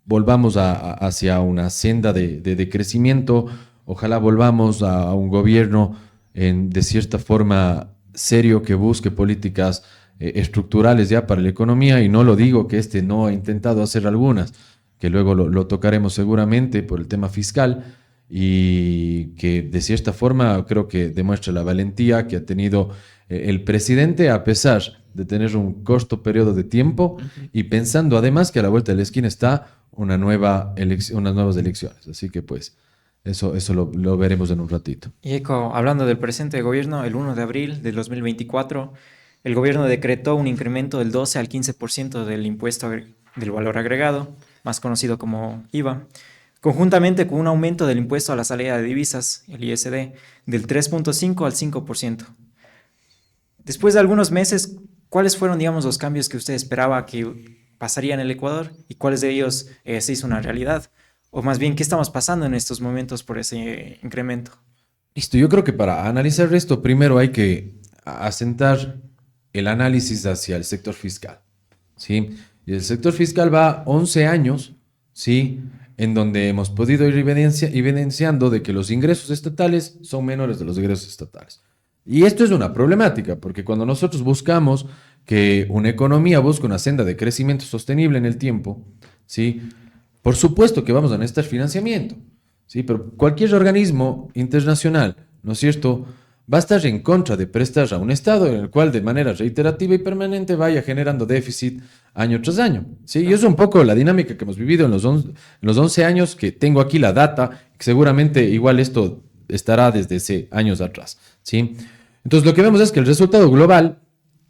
volvamos hacia una senda de crecimiento, ojalá volvamos a un gobierno de cierta forma serio que busque políticas estructurales ya para la economía, y no lo digo que este no ha intentado hacer algunas, que luego lo tocaremos seguramente por el tema fiscal, y que de cierta forma creo que demuestra la valentía que ha tenido el presidente, a pesar de tener un corto periodo de tiempo y pensando además que a la vuelta de la esquina está unas nuevas elecciones. Así que pues eso lo veremos en un ratito. Y Eco, hablando del presente gobierno, el 1 de abril del 2024, el gobierno decretó un incremento del 12 al 15% del impuesto del valor agregado, más conocido como IVA, conjuntamente con un aumento del impuesto a la salida de divisas, el ISD, del 3.5 al 5%. Después de algunos meses, ¿cuáles fueron, digamos, los cambios que usted esperaba que pasarían en el Ecuador y cuáles de ellos se hizo una realidad? O más bien, ¿qué estamos pasando en estos momentos por ese incremento? Listo, yo creo que para analizar esto primero hay que asentar el análisis hacia el sector fiscal, ¿sí? Y el sector fiscal va 11 años, ¿sí?, en donde hemos podido ir evidenciando de que los ingresos estatales son menores de los ingresos estatales. Y esto es una problemática, porque cuando nosotros buscamos que una economía busque una senda de crecimiento sostenible en el tiempo, ¿sí?, por supuesto que vamos a necesitar financiamiento, ¿sí?, pero cualquier organismo internacional, ¿no es cierto?, va a estar en contra de prestar a un Estado en el cual de manera reiterativa y permanente vaya generando déficit año tras año, ¿sí? Y es un poco la dinámica que hemos vivido en los 11 años que tengo aquí la data, que seguramente igual esto estará desde hace años atrás, ¿sí? Entonces lo que vemos es que el resultado global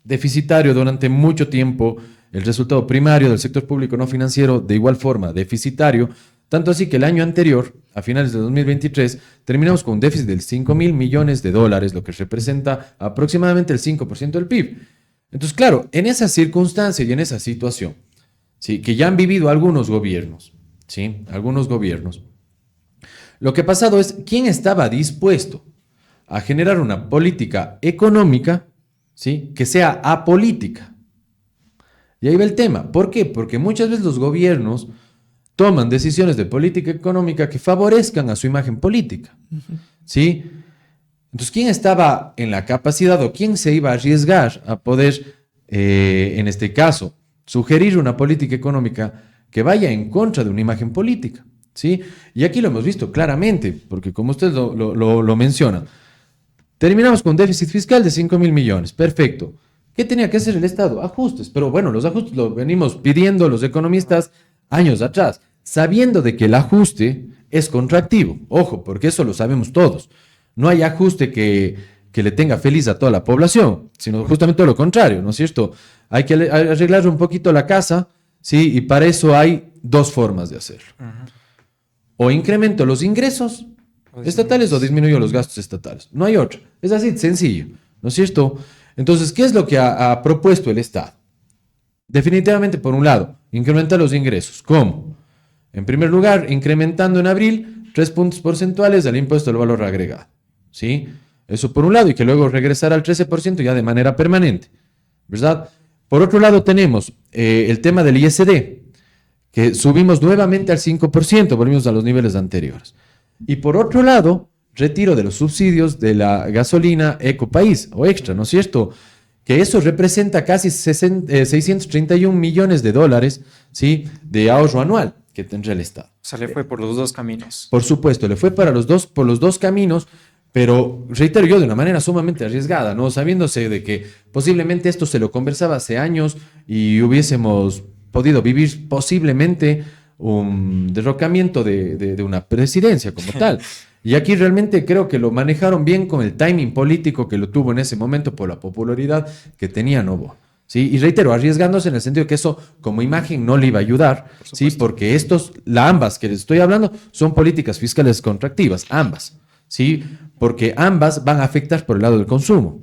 deficitario durante mucho tiempo, el resultado primario del sector público no financiero de igual forma deficitario, tanto así que el año anterior, a finales de 2023, terminamos con un déficit del 5.000 millones de dólares, lo que representa aproximadamente el 5% del PIB. Entonces, claro, en esa circunstancia y en esa situación, ¿sí?, que ya han vivido algunos gobiernos, ¿sí?, algunos gobiernos, lo que ha pasado es, ¿quién estaba dispuesto a generar una política económica, ¿sí?, que sea apolítica? Y ahí va el tema. ¿Por qué? Porque muchas veces los gobiernos toman decisiones de política económica que favorezcan a su imagen política, ¿sí? Entonces, ¿quién estaba en la capacidad o quién se iba a arriesgar a poder, en este caso, sugerir una política económica que vaya en contra de una imagen política? ¿Sí? Y aquí lo hemos visto claramente, porque como usted lo menciona, terminamos con un déficit fiscal de 5.000 millones. Perfecto. ¿Qué tenía que hacer el Estado? Ajustes. Pero bueno, los ajustes los venimos pidiendo los economistas años atrás, sabiendo de que el ajuste es contractivo. Ojo, porque eso lo sabemos todos. No hay ajuste que le tenga feliz a toda la población, sino justamente lo contrario, ¿no es cierto? Hay que arreglar un poquito la casa, ¿sí? Y para eso hay dos formas de hacerlo. O incremento los ingresos estatales o disminuyo los gastos estatales. No hay otra. Es así, sencillo, ¿no es cierto? Entonces, ¿qué es lo que ha propuesto el Estado? Definitivamente, por un lado, incrementar los ingresos. ¿Cómo? En primer lugar, incrementando en abril 3 puntos porcentuales del impuesto al valor agregado, ¿sí? Eso por un lado, y que luego regresará al 13% ya de manera permanente, ¿verdad? Por otro lado, tenemos el tema del ISD, que subimos nuevamente al 5%, volvimos a los niveles anteriores. Y por otro lado, retiro de los subsidios de la gasolina Ecopaís o Extra, ¿no es cierto? Que eso representa casi 631 millones de dólares, ¿sí?, de ahorro anual que tendrá el Estado. O sea, le fue por los dos caminos. Por supuesto, le fue por los dos caminos, pero reitero yo de una manera sumamente arriesgada, ¿no? Sabiéndose de que posiblemente esto se lo conversaba hace años y hubiésemos podido vivir posiblemente un derrocamiento de una presidencia como tal. Y aquí realmente creo que lo manejaron bien con el timing político que lo tuvo en ese momento por la popularidad que tenía Novoa, ¿sí? Y reitero, arriesgándose en el sentido de que eso como imagen no le iba a ayudar, ¿sí? Porque ambas que les estoy hablando son políticas fiscales contractivas, ambas, ¿sí? Porque ambas van a afectar por el lado del consumo,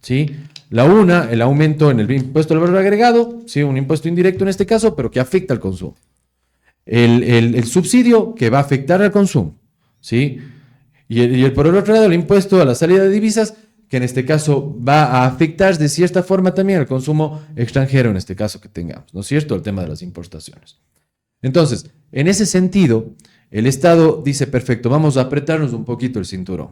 ¿sí? La una, el aumento en el impuesto al valor agregado, ¿sí?, un impuesto indirecto en este caso, pero que afecta al consumo. El subsidio que va a afectar al consumo, ¿sí? Y por el otro lado, el impuesto a la salida de divisas, que en este caso va a afectar de cierta forma también al consumo extranjero, en este caso que tengamos, ¿no es cierto? El tema de las importaciones. Entonces, en ese sentido, el Estado dice, perfecto, vamos a apretarnos un poquito el cinturón,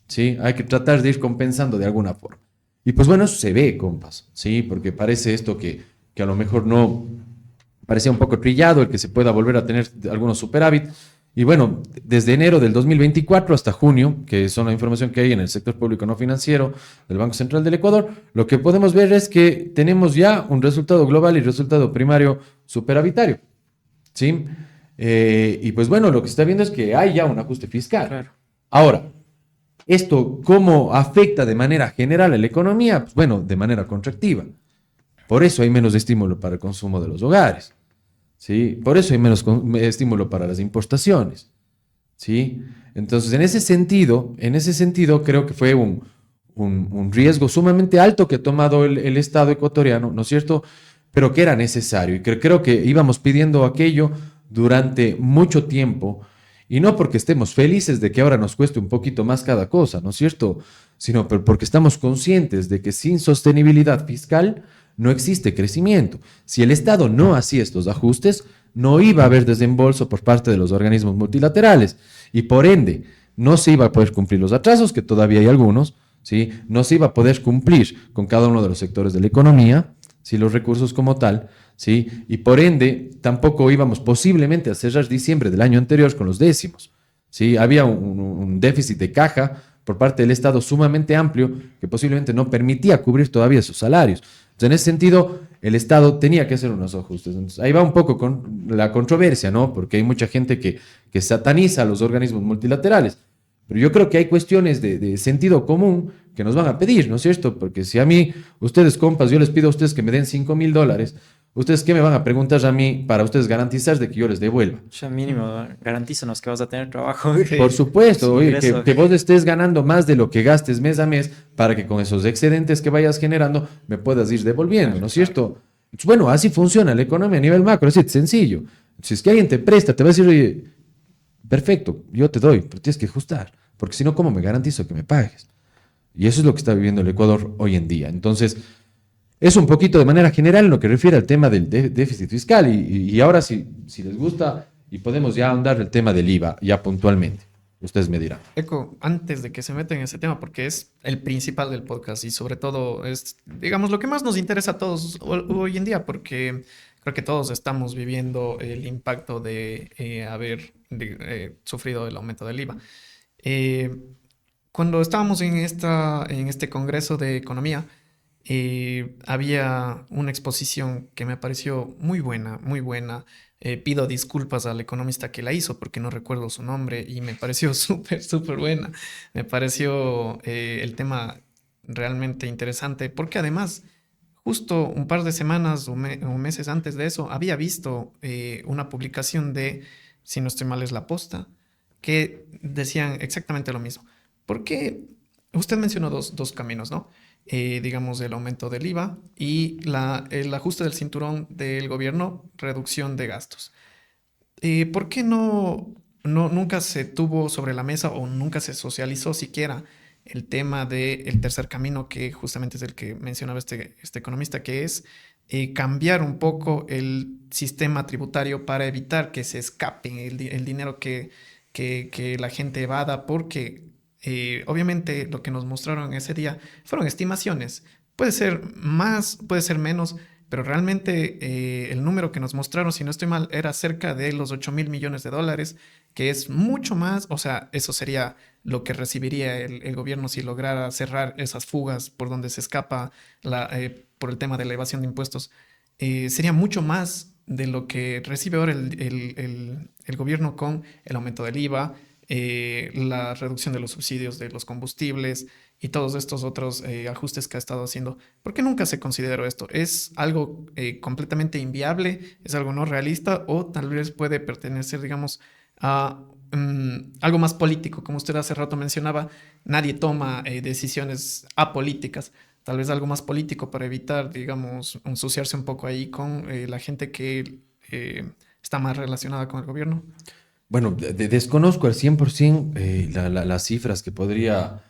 ¿sí? Hay que tratar de ir compensando de alguna forma. Y pues bueno, eso se ve, compas, ¿sí? Porque parece esto que a lo mejor no parecía un poco trillado, el que se pueda volver a tener algunos superávit. Y bueno, desde enero del 2024 hasta junio, que son la información que hay en el sector público no financiero del Banco Central del Ecuador, lo que podemos ver es que tenemos ya un resultado global y resultado primario superavitario, ¿sí? Y pues bueno, lo que se está viendo es que hay ya un ajuste fiscal. Claro. Ahora, ¿esto cómo afecta de manera general a la economía? Pues bueno, de manera contractiva. Por eso hay menos estímulo para el consumo de los hogares, ¿sí? Por eso hay menos estímulo para las importaciones, ¿sí? Entonces, en ese sentido, creo que fue un riesgo sumamente alto que ha tomado el Estado ecuatoriano, ¿no es cierto? Pero que era necesario y que creo que íbamos pidiendo aquello durante mucho tiempo. Y no porque estemos felices de que ahora nos cueste un poquito más cada cosa, ¿no es cierto? Sino porque estamos conscientes de que sin sostenibilidad fiscal no existe crecimiento. Si el Estado no hacía estos ajustes, no iba a haber desembolso por parte de los organismos multilaterales y por ende no se iba a poder cumplir los atrasos, que todavía hay algunos, ¿sí? No se iba a poder cumplir con cada uno de los sectores de la economía, ¿sí?, los recursos como tal, ¿sí? Y por ende tampoco íbamos posiblemente a cerrar diciembre del año anterior con los décimos, ¿sí? Había un déficit de caja por parte del Estado sumamente amplio que posiblemente no permitía cubrir todavía sus salarios. Entonces, en ese sentido, el Estado tenía que hacer unos ajustes. Entonces, ahí va un poco con la controversia, ¿no? Porque hay mucha gente que sataniza a los organismos multilaterales. Pero yo creo que hay cuestiones de sentido común que nos van a pedir, ¿no es cierto? Porque si a mí, ustedes compas, yo les pido a ustedes que me den $5,000, ¿ustedes qué me van a preguntar a mí para ustedes garantizar de que yo les devuelva? Ya mínimo, garantízanos que vas a tener trabajo. Por supuesto, oye, Ingreso. que vos estés ganando más de lo que gastes mes a mes para que con esos excedentes que vayas generando me puedas ir devolviendo, ¿no es cierto? Bueno, así funciona la economía a nivel macro, es sencillo. Si es que alguien te presta, te va a decir, oye, perfecto, yo te doy, pero tienes que ajustar, porque si no, ¿cómo me garantizo que me pagues? Y eso es lo que está viviendo el Ecuador hoy en día. Entonces, es un poquito de manera general en lo que refiere al tema del déficit fiscal. Y ahora, si les gusta, y podemos ya ahondar el tema del IVA, ya puntualmente. Ustedes me dirán. Eco, antes de que se metan en ese tema, porque es el principal del podcast y sobre todo es, digamos, lo que más nos interesa a todos hoy en día, porque creo que todos estamos viviendo el impacto de haber sufrido el aumento del IVA. Cuando estábamos en este Congreso de Economía, había una exposición que me pareció muy buena, muy buena. Pido disculpas al economista que la hizo porque no recuerdo su nombre y me pareció súper, súper buena. Me pareció el tema realmente interesante porque además, justo un par de semanas o meses antes de eso, había visto una publicación de, si no estoy mal, es La Posta, que decían exactamente lo mismo. Porque usted mencionó dos caminos, ¿no? Digamos, el aumento del IVA y el ajuste del cinturón del gobierno, reducción de gastos. ¿Por qué nunca se tuvo sobre la mesa o nunca se socializó siquiera el tema del tercer camino, que justamente es el que mencionaba este economista, que es cambiar un poco el sistema tributario para evitar que se escape el dinero que la gente evada? Porque obviamente lo que nos mostraron ese día fueron estimaciones. Puede ser más, puede ser menos, pero realmente el número que nos mostraron, si no estoy mal, era cerca de los 8.000 millones de dólares, que es mucho más. O sea, eso sería lo que recibiría el gobierno si lograra cerrar esas fugas por donde se escapa por el tema de la evasión de impuestos. Sería mucho más de lo que recibe ahora el gobierno con el aumento del IVA, la reducción de los subsidios de los combustibles y todos estos otros ajustes que ha estado haciendo. ¿Por qué nunca se consideró esto? ¿Es algo completamente inviable? ¿Es algo no realista? ¿O tal vez puede pertenecer, digamos, a algo más político? Como usted hace rato mencionaba, nadie toma decisiones apolíticas. Tal vez algo más político para evitar, digamos, ensuciarse un poco ahí con la gente que está más relacionada con el gobierno. Bueno, desconozco al 100% las cifras que podría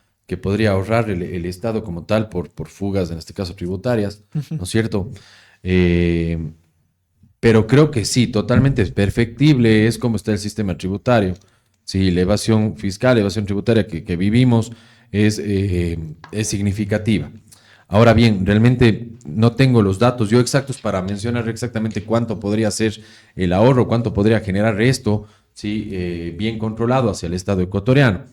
ahorrar el Estado como tal por fugas, en este caso tributarias, ¿no es cierto? Pero creo que sí, totalmente es perfectible, es como está el sistema tributario. Sí, la evasión fiscal, la evasión tributaria que vivimos es significativa. Ahora bien, realmente no tengo los datos yo exactos para mencionar exactamente cuánto podría ser el ahorro, cuánto podría generar esto, ¿sí? Bien controlado hacia el Estado ecuatoriano.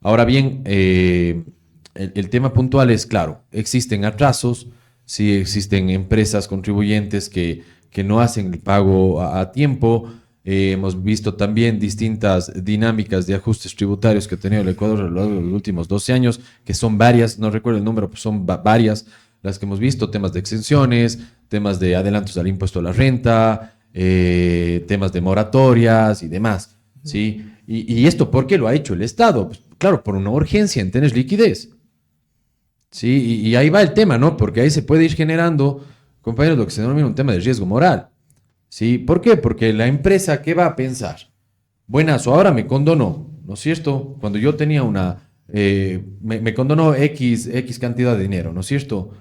Ahora bien, el tema puntual es, claro, existen atrasos, sí existen empresas contribuyentes que no hacen el pago a tiempo. Hemos visto también distintas dinámicas de ajustes tributarios que ha tenido el Ecuador a lo largo de los últimos 12 años, que son varias, no recuerdo el número, pero son varias las que hemos visto, temas de exenciones, temas de adelantos al impuesto a la renta, temas de moratorias y demás, ¿sí? ¿Y esto por qué lo ha hecho el Estado? Pues, claro, por una urgencia en tener liquidez, ¿sí? Y ahí va el tema, ¿no? Porque ahí se puede ir generando, compañeros, lo que se denomina un tema de riesgo moral, ¿sí? ¿Por qué? Porque la empresa, ¿qué va a pensar? Buenazo, ahora me condonó, ¿no es cierto? Cuando yo tenía me condonó X cantidad de dinero, ¿no es cierto?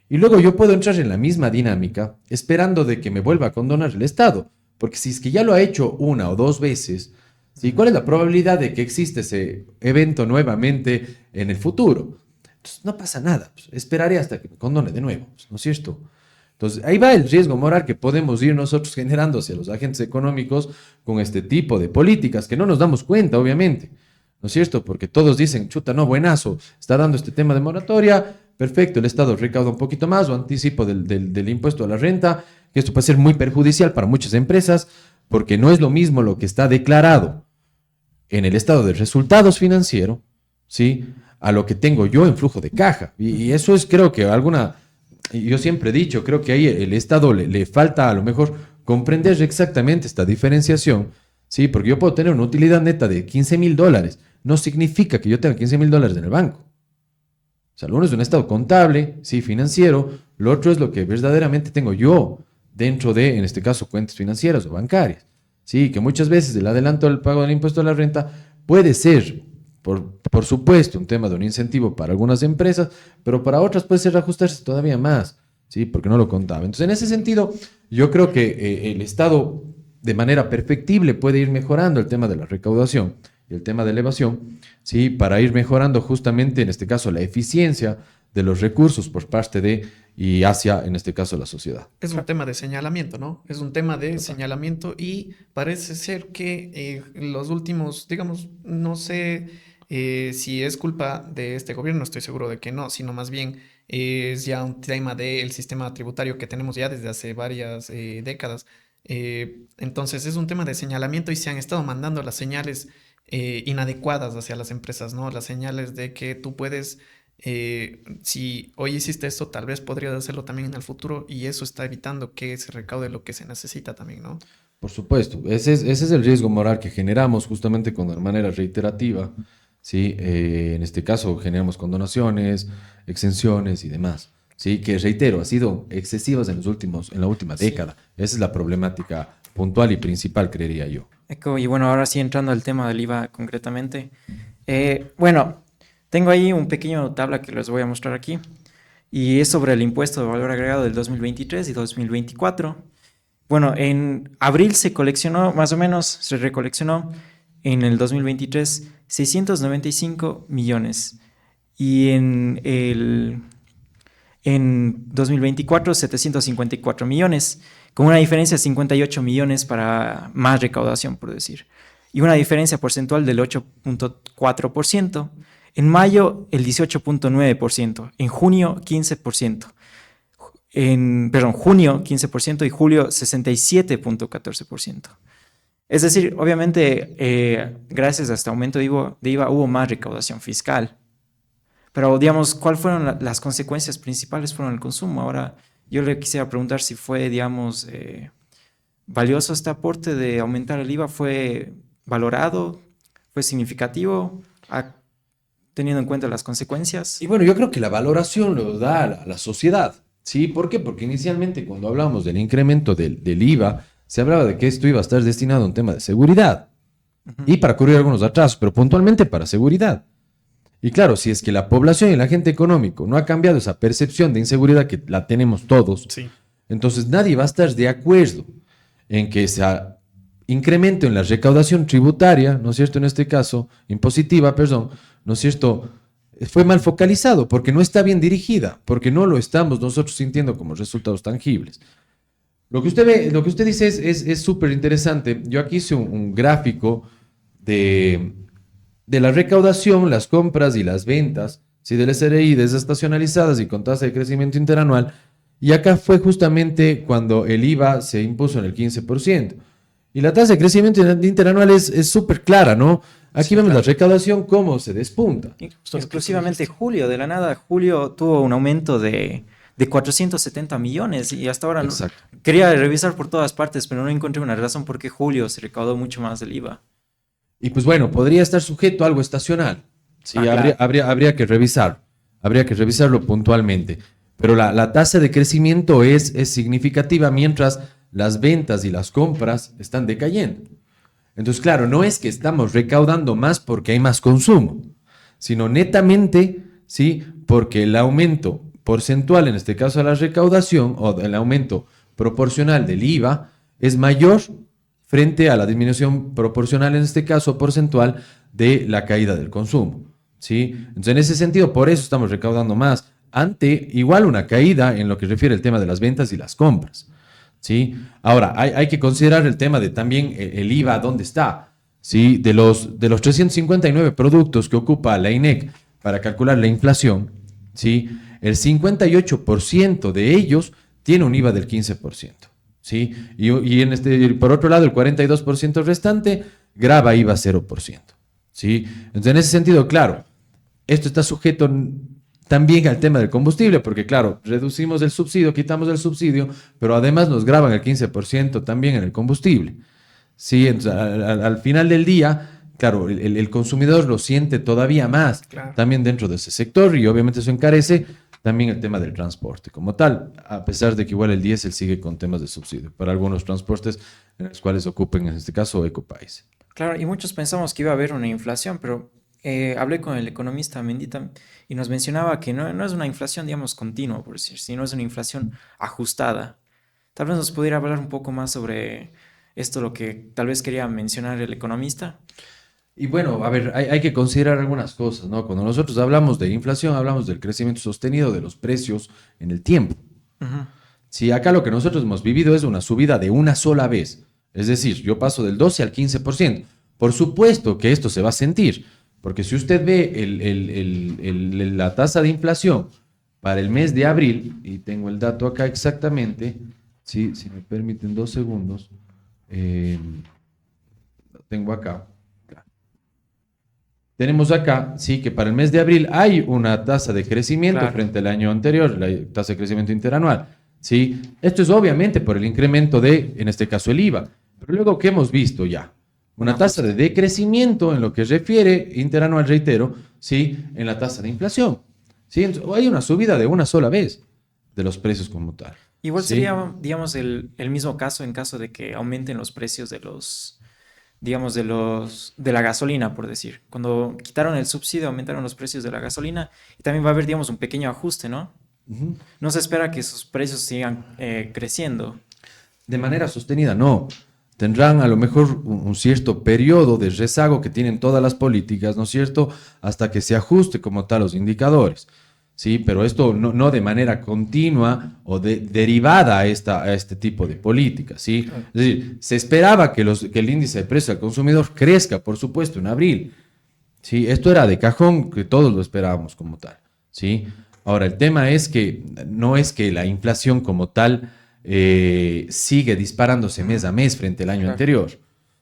Y luego yo puedo entrar en la misma dinámica esperando de que me vuelva a condonar el Estado. Porque si es que ya lo ha hecho una o dos veces, ¿sí? ¿Cuál es la probabilidad de que exista ese evento nuevamente en el futuro? Entonces no pasa nada, pues, esperaré hasta que me condone de nuevo, ¿no es cierto? Entonces ahí va el riesgo moral que podemos ir nosotros generando hacia los agentes económicos con este tipo de políticas que no nos damos cuenta, obviamente, ¿no es cierto? Porque todos dicen, chuta, no, buenazo, está dando este tema de moratoria, perfecto, el Estado recauda un poquito más o anticipo del impuesto a la renta, que esto puede ser muy perjudicial para muchas empresas porque no es lo mismo lo que está declarado en el estado de resultados financieros, ¿sí? A lo que tengo yo en flujo de caja. Y eso es, creo que yo siempre he dicho, creo que ahí el Estado le falta a lo mejor comprender exactamente esta diferenciación, ¿sí? Porque yo puedo tener una utilidad neta de $15,000, no significa que yo tenga $15,000 en el banco. O sea, lo uno es un estado contable, sí, financiero, lo otro es lo que verdaderamente tengo yo dentro de, en este caso, cuentas financieras o bancarias. Sí, que muchas veces el adelanto del pago del impuesto a la renta puede ser, por supuesto, un tema de un incentivo para algunas empresas, pero para otras puede ser ajustarse todavía más, ¿sí? Porque no lo contaba. Entonces, en ese sentido, yo creo que el Estado, de manera perfectible, puede ir mejorando el tema de la recaudación y el tema de elevación, ¿sí? Para ir mejorando justamente, en este caso, la eficiencia de los recursos por parte de y hacia, en este caso, la sociedad. Es un tema de señalamiento, ¿no? Es un tema de señalamiento y parece ser que los últimos, digamos, no sé si es culpa de este gobierno, estoy seguro de que no, sino más bien es ya un tema del sistema tributario que tenemos ya desde hace varias décadas. Entonces es un tema de señalamiento y se han estado mandando las señales inadecuadas hacia las empresas, ¿no? Las señales de que tú puedes si hoy hiciste esto, tal vez podrías hacerlo también en el futuro y eso está evitando que se recaude lo que se necesita también, ¿no? Por supuesto, ese es el riesgo moral que generamos justamente con de manera reiterativa, ¿sí? En este caso generamos condonaciones, exenciones y demás, ¿sí? Que reitero, han sido excesivas en la última década. Esa es la problemática puntual y principal, creería yo. Y bueno, ahora sí entrando al tema del IVA concretamente. Bueno, tengo ahí un pequeño tabla que les voy a mostrar aquí y es sobre el impuesto de valor agregado del 2023 y 2024. Bueno, en abril se coleccionó, más o menos, se recoleccionó en el 2023 695 millones y en 2024 754 millones, con una diferencia de 58 millones para más recaudación, por decir, y una diferencia porcentual del 8.4%. En mayo, el 18.9%. En junio, 15%. Junio, 15% y julio, 67.14%. Es decir, obviamente, gracias a este aumento de IVA hubo más recaudación fiscal. Pero, digamos, ¿cuáles fueron las consecuencias principales? Fueron el consumo. Ahora, yo le quisiera preguntar si fue, digamos, valioso este aporte de aumentar el IVA. ¿Fue valorado? ¿Fue significativo? Teniendo en cuenta las consecuencias. Y bueno, yo creo que la valoración lo da la sociedad, ¿sí? ¿Por qué? Porque inicialmente cuando hablamos del incremento del IVA, se hablaba de que esto iba a estar destinado a un tema de seguridad y para cubrir algunos atrasos, pero puntualmente para seguridad. Y claro, si es que la población y el agente económico no ha cambiado esa percepción de inseguridad que la tenemos todos, Sí. entonces nadie va a estar de acuerdo en que ese incremento en la recaudación tributaria, ¿no es cierto? En este caso, impositiva, perdón, ¿no es cierto? Fue mal focalizado porque no está bien dirigida, porque no lo estamos nosotros sintiendo como resultados tangibles. Lo que usted ve, lo que usted dice es súper interesante. Yo aquí hice un gráfico de la recaudación, las compras y las ventas, ¿sí? Del SRI desestacionalizadas y con tasa de crecimiento interanual. Y acá fue justamente cuando el IVA se impuso en el 15%. Y la tasa de crecimiento interanual es súper clara, ¿no? Aquí vemos la recaudación, cómo se despunta. Exclusivamente julio, de la nada, julio tuvo un aumento de 470 millones y hasta ahora no, quería revisar por todas partes, pero no encontré una razón por qué julio se recaudó mucho más del IVA. Y pues bueno, podría estar sujeto a algo estacional. Sí, claro. habría que revisarlo. Habría que revisarlo puntualmente. Pero la tasa de crecimiento es significativa mientras las ventas y las compras están decayendo. Entonces, claro, no es que estamos recaudando más porque hay más consumo, sino netamente, ¿sí? Porque el aumento porcentual, en este caso de la recaudación, o el aumento proporcional del IVA, es mayor frente a la disminución proporcional, en este caso porcentual, de la caída del consumo, ¿sí? Entonces, en ese sentido, por eso estamos recaudando más, ante igual una caída en lo que refiere al tema de las ventas y las compras. ¿Sí? Ahora, hay que considerar el tema de también el IVA, ¿dónde está? ¿Sí? De los 359 productos que ocupa la INEC para calcular la inflación, ¿sí? El 58% de ellos tiene un IVA del 15%. ¿Sí? Y por otro lado, el 42% restante grava IVA 0%. ¿sí? Entonces, en ese sentido, claro, esto está sujeto también al tema del combustible, porque claro, reducimos el subsidio, quitamos el subsidio, pero además nos graban el 15% también en el combustible. Sí, entonces, al final del día, claro, el consumidor lo siente todavía más Claro. también dentro de ese sector y obviamente eso encarece también el tema del transporte como tal, a pesar de que igual el diésel sigue con temas de subsidio para algunos transportes en los cuales ocupen, en este caso, Ecopaís. Claro, y muchos pensamos que iba a haber una inflación, pero hablé con el economista Mendita y nos mencionaba que no es una inflación, digamos, continua, por decir, sino es una inflación ajustada. Tal vez nos pudiera hablar un poco más sobre esto, lo que tal vez quería mencionar el economista. Y bueno, a ver, hay que considerar algunas cosas, ¿no? Cuando nosotros hablamos de inflación, hablamos del crecimiento sostenido de los precios en el tiempo. Ujú. Si acá lo que nosotros hemos vivido es una subida de una sola vez, es decir, yo paso del 12 al 15%, por supuesto que esto se va a sentir, porque si usted ve la tasa de inflación para el mes de abril, y tengo el dato acá exactamente, si me permiten 2 segundos, lo tengo acá. Tenemos acá, sí, que para el mes de abril hay una tasa de crecimiento Claro. frente al año anterior, la tasa de crecimiento interanual. ¿Sí? Esto es obviamente por el incremento de, en este caso, el IVA. Pero luego, ¿qué hemos visto ya? Una tasa de decrecimiento en lo que refiere, interanual, reitero, ¿sí? En la tasa de inflación. ¿Sí? Entonces, hay una subida de una sola vez de los precios como tal. Igual ¿Sí? sería, digamos, el mismo caso en caso de que aumenten los precios de los, digamos, de la gasolina, por decir. Cuando quitaron el subsidio, aumentaron los precios de la gasolina y también va a haber, digamos, un pequeño ajuste, ¿no? Ujú. No se espera que esos precios sigan creciendo. De manera sostenida, no. Tendrán a lo mejor un cierto periodo de rezago que tienen todas las políticas, ¿no es cierto? Hasta que se ajuste como tal los indicadores. Sí, pero esto no de manera continua o derivada a este tipo de políticas, ¿sí? Claro. Es decir, se esperaba que el índice de precio al consumidor crezca, por supuesto, en abril. Sí, esto era de cajón, que todos lo esperábamos como tal, ¿sí? Ahora, el tema es que no es que la inflación como tal sigue disparándose mes a mes frente al año Claro. anterior,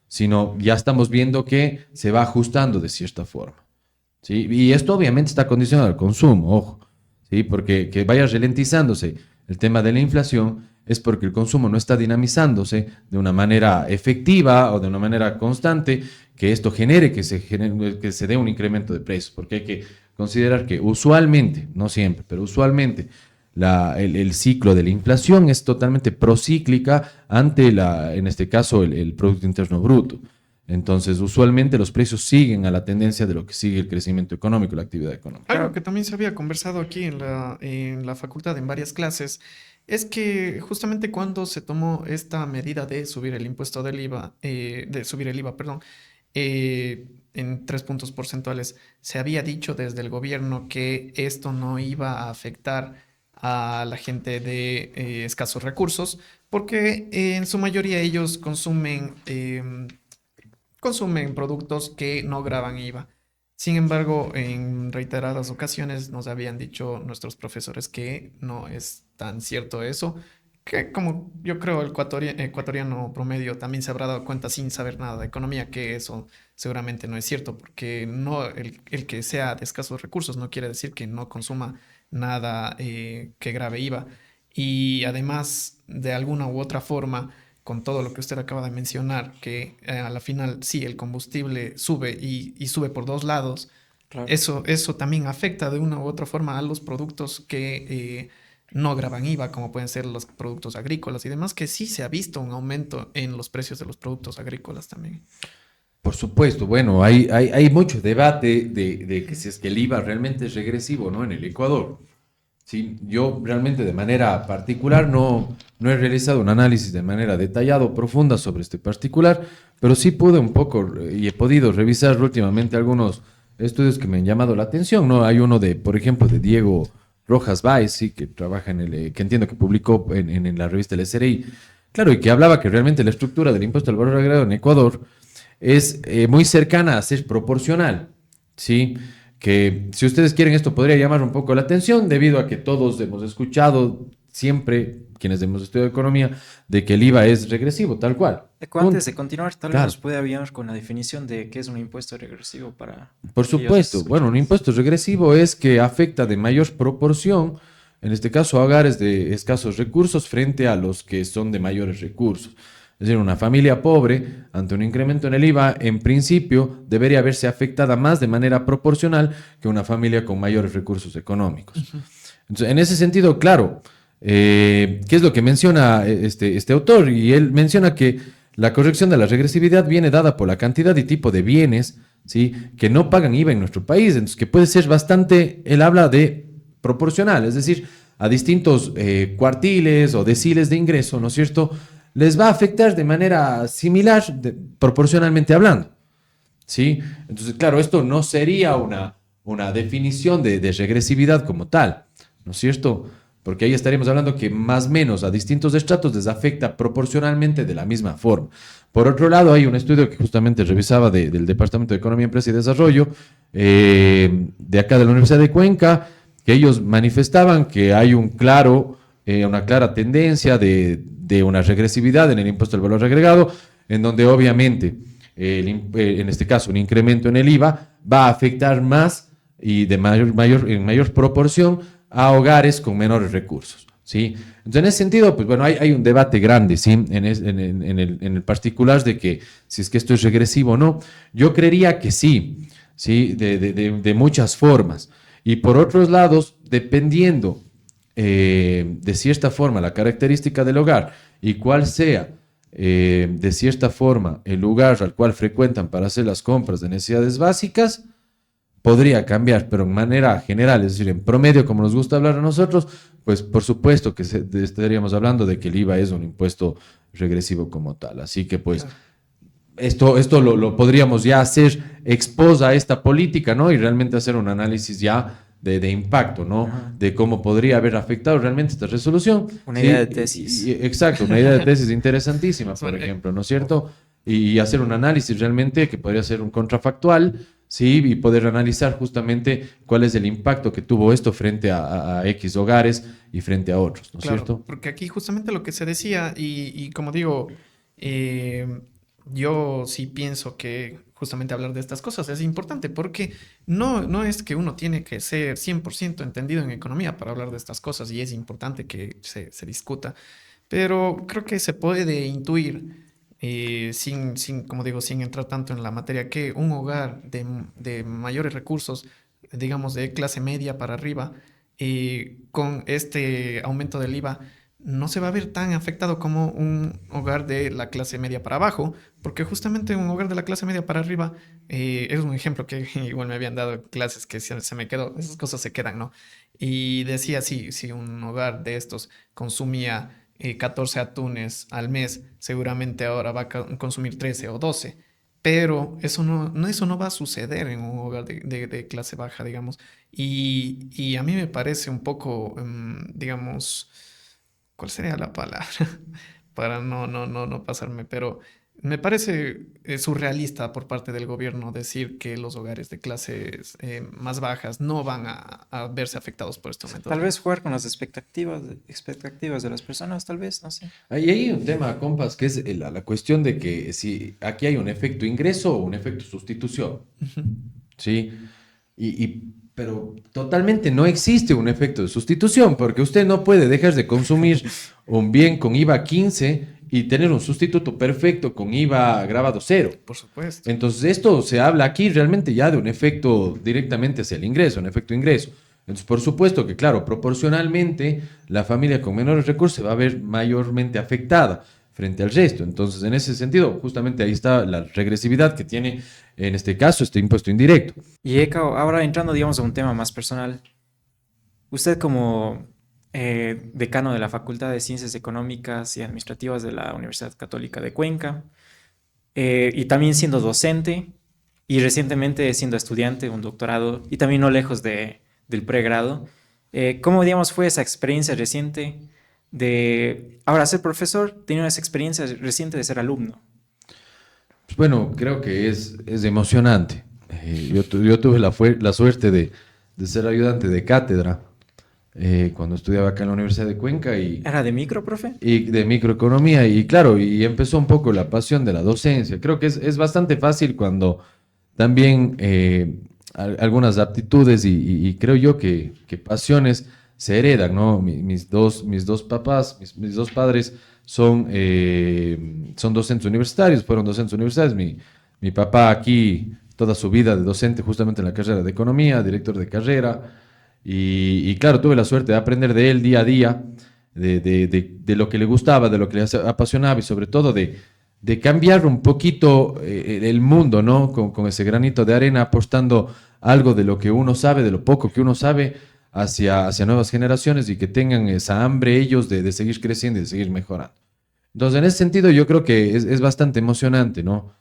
sino ya estamos viendo que se va ajustando de cierta forma, ¿sí? Y esto obviamente está condicionado al consumo, ojo, ¿sí? Porque que vaya ralentizándose el tema de la inflación es porque el consumo no está dinamizándose de una manera efectiva o de una manera constante, que esto genere que se dé un incremento de precios, porque hay que considerar que usualmente, no siempre, pero usualmente el ciclo de la inflación es totalmente procíclica ante en este caso, el Producto Interno Bruto. Entonces, usualmente los precios siguen a la tendencia de lo que sigue el crecimiento económico, la actividad económica. Algo que también se había conversado aquí en la facultad en varias clases es que justamente cuando se tomó esta medida de subir el impuesto del IVA, de subir el IVA, perdón, en 3 puntos porcentuales, se había dicho desde el gobierno que esto no iba a afectar a la gente de escasos recursos, porque en su mayoría ellos consumen productos que no graban IVA. Sin embargo, en reiteradas ocasiones nos habían dicho nuestros profesores que no es tan cierto eso, que como yo creo el ecuatoriano promedio también se habrá dado cuenta sin saber nada de economía, que eso seguramente no es cierto, porque no el que sea de escasos recursos no quiere decir que no consuma nada que grave IVA. Y además, de alguna u otra forma, con todo lo que usted acaba de mencionar, que a la final sí, el combustible sube y sube por dos lados, Claro. eso también afecta de una u otra forma a los productos que no graban IVA, como pueden ser los productos agrícolas y demás, que sí se ha visto un aumento en los precios de los productos agrícolas también. Por supuesto, bueno, hay mucho debate de que si es que el IVA realmente es regresivo, ¿no? En el Ecuador. Sí, yo realmente de manera particular no he realizado un análisis de manera detallada o profunda sobre este particular, pero sí pude un poco y he podido revisar últimamente algunos estudios que me han llamado la atención, ¿no? Hay uno de, por ejemplo, de Diego Rojas Báez, sí, que trabaja que entiendo que publicó en la revista El SRI, claro, y que hablaba que realmente la estructura del impuesto al valor agregado en Ecuador es muy cercana a ser proporcional, ¿sí? Que si ustedes quieren esto podría llamar un poco la atención debido a que todos hemos escuchado siempre, quienes hemos estudiado economía, de que el IVA es regresivo, tal cual. Antes de continuar, tal vez Claro. nos puede ayudar con la definición de qué es un impuesto regresivo para... Por aquellos supuesto. Bueno, un escuchantes. impuesto regresivo es que afecta de mayor proporción, en este caso, a hogares de escasos recursos frente a los que son de mayores recursos. Es decir, una familia pobre, ante un incremento en el IVA, en principio debería verse afectada más de manera proporcional que una familia con mayores recursos económicos. Entonces, en ese sentido, claro, ¿qué es lo que menciona este autor? Y él menciona que la corrección de la regresividad viene dada por la cantidad y tipo de bienes, ¿sí?, que no pagan IVA en nuestro país. Entonces, que puede ser bastante, él habla de proporcional, es decir, a distintos cuartiles o deciles de ingreso, ¿no es cierto?, les va a afectar de manera similar, proporcionalmente hablando, ¿sí? Entonces, claro, esto no sería una definición de regresividad como tal, ¿no es cierto? Porque ahí estaríamos hablando que más o menos a distintos estratos les afecta proporcionalmente de la misma forma. Por otro lado, hay un estudio que justamente revisaba del Departamento de Economía, Empresa y Desarrollo, de acá de la Universidad de Cuenca, que ellos manifestaban que hay una clara tendencia de una regresividad en el impuesto al valor agregado, en donde obviamente, en este caso, un incremento en el IVA va a afectar más y en mayor proporción a hogares con menores recursos, ¿sí? Entonces, en ese sentido, pues bueno, hay un debate grande, ¿sí?, en el particular de que si es que esto es regresivo o no. Yo creería que sí, ¿sí?, de muchas formas. Y por otros lados, dependiendo de cierta forma la característica del hogar y cuál sea de cierta forma el lugar al cual frecuentan para hacer las compras de necesidades básicas, podría cambiar, pero en manera general, es decir, en promedio, como nos gusta hablar a nosotros, pues por supuesto que estaríamos hablando de que el IVA es un impuesto regresivo como tal. Así que pues esto lo podríamos ya hacer exposa a esta política, ¿no? Y realmente hacer un análisis ya de impacto, ¿no? Ajá. De cómo podría haber afectado realmente esta resolución. Una Sí, idea de tesis. Exacto, una idea de tesis interesantísima, por Bueno, ejemplo, ¿no es cierto? Y hacer un análisis realmente que podría ser un contrafactual, ¿sí? Y poder analizar justamente cuál es el impacto que tuvo esto frente a X hogares y frente a otros, ¿no es Claro, cierto? porque aquí justamente lo que se decía, y como digo, yo sí pienso que justamente hablar de estas cosas es importante, porque no es que uno tiene que ser 100% entendido en economía para hablar de estas cosas, y es importante que se discuta, pero creo que se puede intuir, como digo, sin entrar tanto en la materia, que un hogar de mayores recursos, digamos de clase media para arriba, con este aumento del IVA, no se va a ver tan afectado como un hogar de la clase media para abajo, porque justamente un hogar de la clase media para arriba es un ejemplo que igual me habían dado en clases que se me quedó, esas cosas se quedan, ¿no? Y decía, si un hogar de estos consumía 14 atunes al mes, seguramente ahora va a consumir 13 o 12. Pero eso no va a suceder en un hogar de clase baja, digamos. Y a mí me parece un poco, digamos, ¿cuál sería la palabra? Para no pasarme, pero me parece surrealista por parte del gobierno decir que los hogares de clases más bajas no van a verse afectados por este aumento Tal del vez jugar con las expectativas de las personas, tal vez, no sé. Ahí hay un tema, compas, que es la cuestión de que si aquí hay un efecto ingreso o un efecto sustitución, IVA. ¿sí? Pero totalmente no existe un efecto de sustitución, porque usted no puede dejar de consumir un bien con IVA 15 y tener un sustituto perfecto con IVA grabado 0. Por supuesto. Entonces, esto se habla aquí realmente ya de un efecto directamente hacia el ingreso, un efecto ingreso. Entonces, por supuesto que, claro, proporcionalmente, la familia con menores recursos se va a ver mayormente afectada frente al resto. Entonces, en ese sentido, justamente ahí está la regresividad que tiene, en este caso, este impuesto indirecto. Y Eka, ahora entrando, digamos, a un tema más personal. Usted como decano de la Facultad de Ciencias Económicas y Administrativas de la Universidad Católica de Cuenca, y también siendo docente, y recientemente siendo estudiante, un doctorado, y también no lejos del pregrado, ¿cómo, digamos, fue esa experiencia reciente de, ahora ser profesor, tener esa experiencia reciente de ser alumno? Pues bueno, creo que es emocionante. Yo tuve la suerte de ser ayudante de cátedra cuando estudiaba acá en la Universidad de Cuenca ¿Era de micro, profe? y de microeconomía y claro, y empezó un poco la pasión de la docencia. Creo que es bastante fácil cuando también algunas aptitudes y creo yo que pasiones se heredan, ¿no? Mis dos papás, mis dos padres son docentes universitarios, fueron docentes universitarios. Mi papá aquí toda su vida de docente justamente en la carrera de economía, director de carrera. Y claro, tuve la suerte de aprender de él día a día, de lo que le gustaba, de lo que le apasionaba y sobre todo de cambiar un poquito el mundo, ¿no? Con ese granito de arena, apostando algo de lo que uno sabe, de lo poco que uno sabe, hacia nuevas generaciones y que tengan esa hambre ellos de seguir creciendo y de seguir mejorando. Entonces, en ese sentido, yo creo que es bastante emocionante, ¿no?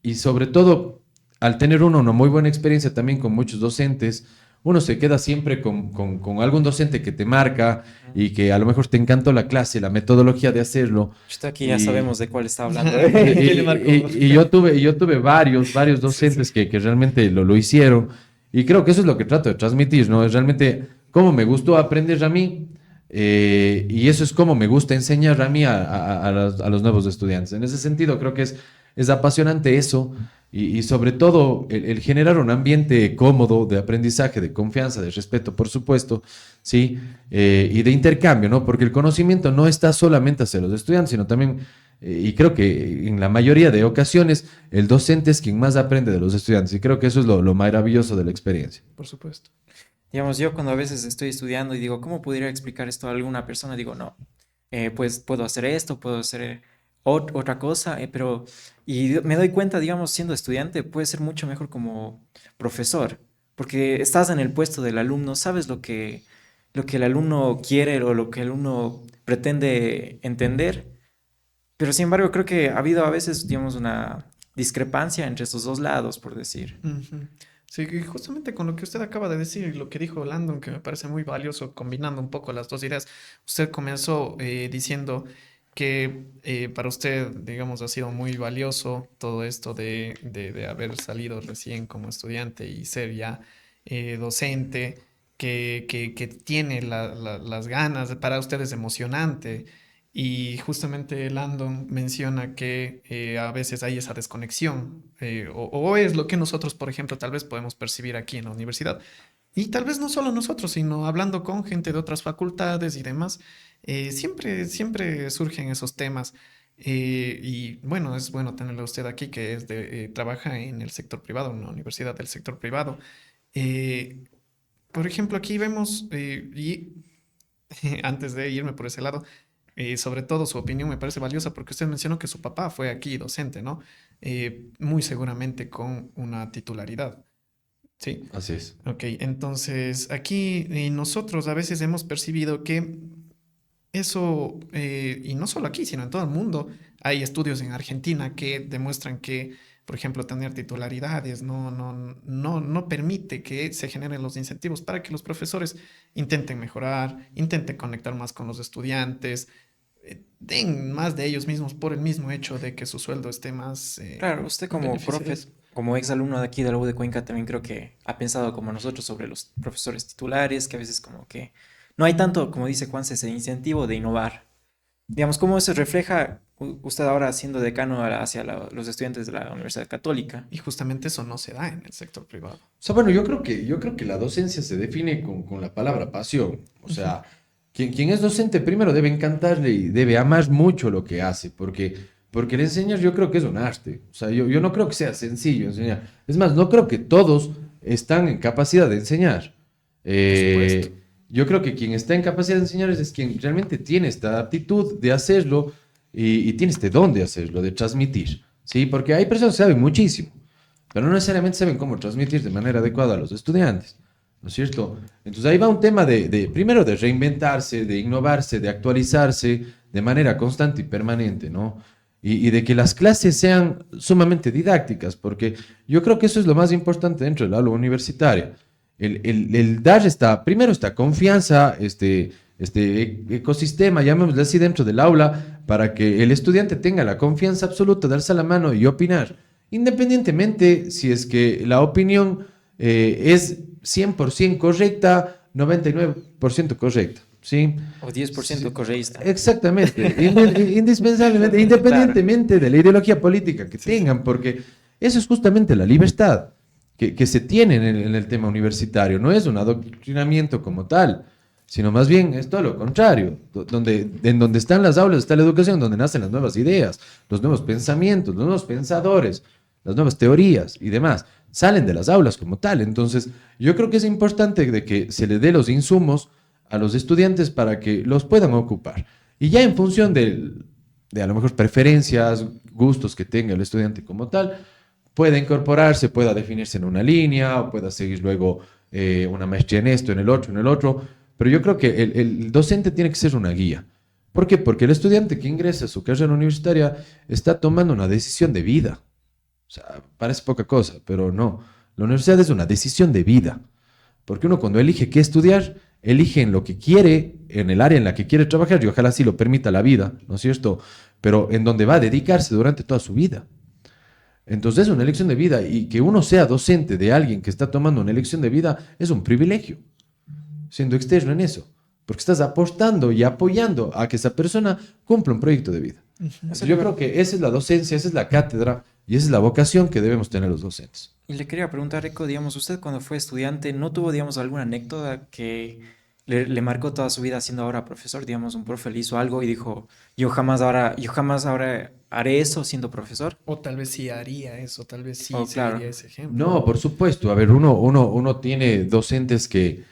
Y sobre todo, al tener uno una muy buena experiencia también con muchos docentes, uno se queda siempre con algún docente que te marca y que a lo mejor te encantó la clase, la metodología de hacerlo. Justo aquí ya Y- sabemos de cuál está hablando. ¿Qué le marcó? y yo tuve varios docentes que realmente lo hicieron y creo que eso es lo que trato de transmitir, ¿no? Es realmente cómo me gustó aprender a mí y eso es cómo me gusta enseñar a mí a los nuevos estudiantes. En ese sentido creo que es apasionante eso y sobre todo el generar un ambiente cómodo de aprendizaje, de confianza, de respeto, por supuesto, ¿sí? Y de intercambio, ¿no? Porque el conocimiento no está solamente hacia los estudiantes, sino también, y creo que en la mayoría de ocasiones, el docente es quien más aprende de los estudiantes. Y creo que eso es lo maravilloso de la experiencia. Por supuesto. Digamos, yo cuando a veces estoy estudiando y digo, ¿cómo pudiera explicar esto a alguna persona? Digo, no, pues puedo hacer esto, puedo hacer otra cosa, pero, y me doy cuenta, digamos, siendo estudiante, puede ser mucho mejor como profesor, porque estás en el puesto del alumno, sabes lo que el alumno quiere o lo que el alumno pretende entender, pero sin embargo creo que ha habido a veces, digamos, una discrepancia entre esos dos lados, por decir. Ujú. Sí, y justamente con lo que usted acaba de decir y lo que dijo Landon, que me parece muy valioso, combinando un poco las dos ideas, usted comenzó diciendo que para usted, digamos, ha sido muy valioso todo esto de haber salido recién como estudiante y ser ya docente, que tiene las ganas, para usted es emocionante. Y justamente Landon menciona que a veces hay esa desconexión, o es lo que nosotros, por ejemplo, tal vez podemos percibir aquí en la universidad. Y tal vez no solo nosotros, sino hablando con gente de otras facultades y demás, siempre surgen esos temas. Y bueno, es bueno tenerlo a usted aquí, que trabaja en el sector privado, en una universidad del sector privado. Eh, por ejemplo, aquí vemos, y antes de irme por ese lado, sobre todo su opinión me parece valiosa porque usted mencionó que su papá fue aquí docente, ¿no? Muy seguramente con una titularidad. Sí. Así es. Ok, entonces aquí nosotros a veces hemos percibido que eso, y no solo aquí, sino en todo el mundo, hay estudios en Argentina que demuestran que, por ejemplo, tener titularidades no permite que se generen los incentivos para que los profesores intenten mejorar, intenten conectar más con los estudiantes, den más de ellos mismos por el mismo hecho de que su sueldo esté más Claro, usted en como beneficio de profe, eso. como ex alumno de aquí de la U de Cuenca, también creo que ha pensado como nosotros sobre los profesores titulares, que a veces como que no hay tanto, como dice Juan, ese incentivo de innovar. Digamos, cómo se refleja usted ahora siendo decano hacia los estudiantes de la Universidad Católica. Y justamente eso no se da en el sector privado. O sea, bueno, yo creo que la docencia se define con la palabra pasión. O sea, quien es docente primero debe encantarle y debe amar mucho lo que hace, porque el enseñar yo creo que es un arte. O sea, yo no creo que sea sencillo enseñar. Es más, no creo que todos están en capacidad de enseñar. Por supuesto. Yo creo que quien está en capacidad de enseñar es quien realmente tiene esta aptitud de hacerlo y tiene este don de hacerlo, de transmitir. ¿Sí? Porque hay personas que saben muchísimo, pero no necesariamente saben cómo transmitir de manera adecuada a los estudiantes, ¿no es cierto? Entonces ahí va un tema primero de reinventarse, de innovarse, de actualizarse de manera constante y permanente, ¿no? Y de que las clases sean sumamente didácticas, porque yo creo que eso es lo más importante dentro del aula universitaria. El dar primero esta confianza, este ecosistema, llamémoslo así, dentro del aula, para que el estudiante tenga la confianza absoluta de darse la mano y opinar, independientemente si es que la opinión es 100% correcta 99% correcta, ¿sí? O 10% correísta. Exactamente, indispensablemente, independientemente de la ideología política que tengan, porque eso es justamente la libertad que se tiene en el tema universitario. No es un adoctrinamiento como tal, sino más bien es todo lo contrario. En donde están las aulas está la educación, donde nacen las nuevas ideas, los nuevos pensamientos, los nuevos pensadores, las nuevas teorías y demás. Salen de las aulas como tal. Entonces, yo creo que es importante de que se le dé los insumos a los estudiantes para que los puedan ocupar. Y ya en función de a lo mejor preferencias, gustos que tenga el estudiante como tal, pueda incorporarse, pueda definirse en una línea, o pueda seguir luego una maestría en esto, en el otro. Pero yo creo que el docente tiene que ser una guía. ¿Por qué? Porque el estudiante que ingresa a su carrera universitaria está tomando una decisión de vida. O sea, parece poca cosa, pero no. La universidad es una decisión de vida. Porque uno cuando elige qué estudiar, elige en lo que quiere, en el área en la que quiere trabajar, y ojalá sí lo permita la vida, ¿no es cierto? Pero en donde va a dedicarse durante toda su vida. Entonces es una elección de vida, y que uno sea docente de alguien que está tomando una elección de vida es un privilegio, siendo externo en eso, porque estás apostando y apoyando a que esa persona cumpla un proyecto de vida. Entonces, yo creo que esa es la docencia, esa es la cátedra y esa es la vocación que debemos tener los docentes. Y le quería preguntar, Eco, digamos, usted cuando fue estudiante, ¿no tuvo, digamos, alguna anécdota que le marcó toda su vida siendo ahora profesor? Digamos, un profe le hizo algo y dijo, yo jamás ahora haré eso siendo profesor. O tal vez sí haría eso, tal vez sí Oh, claro. seguiría ese ejemplo. No, por supuesto. A ver, uno tiene docentes que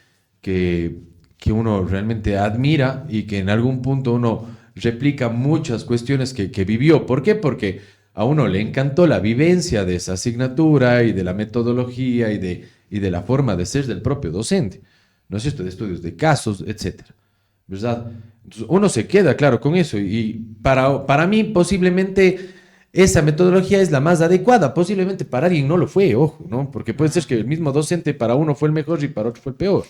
uno realmente admira y que en algún punto uno replica muchas cuestiones que vivió. ¿Por qué? Porque a uno le encantó la vivencia de esa asignatura y de la metodología y de la forma de ser del propio docente, ¿no es cierto? De estudios de casos, etcétera, ¿verdad? Entonces, uno se queda, claro, con eso y para mí posiblemente esa metodología es la más adecuada, posiblemente para alguien no lo fue, ojo, ¿no? Porque puede ser que el mismo docente para uno fue el mejor y para otro fue el peor.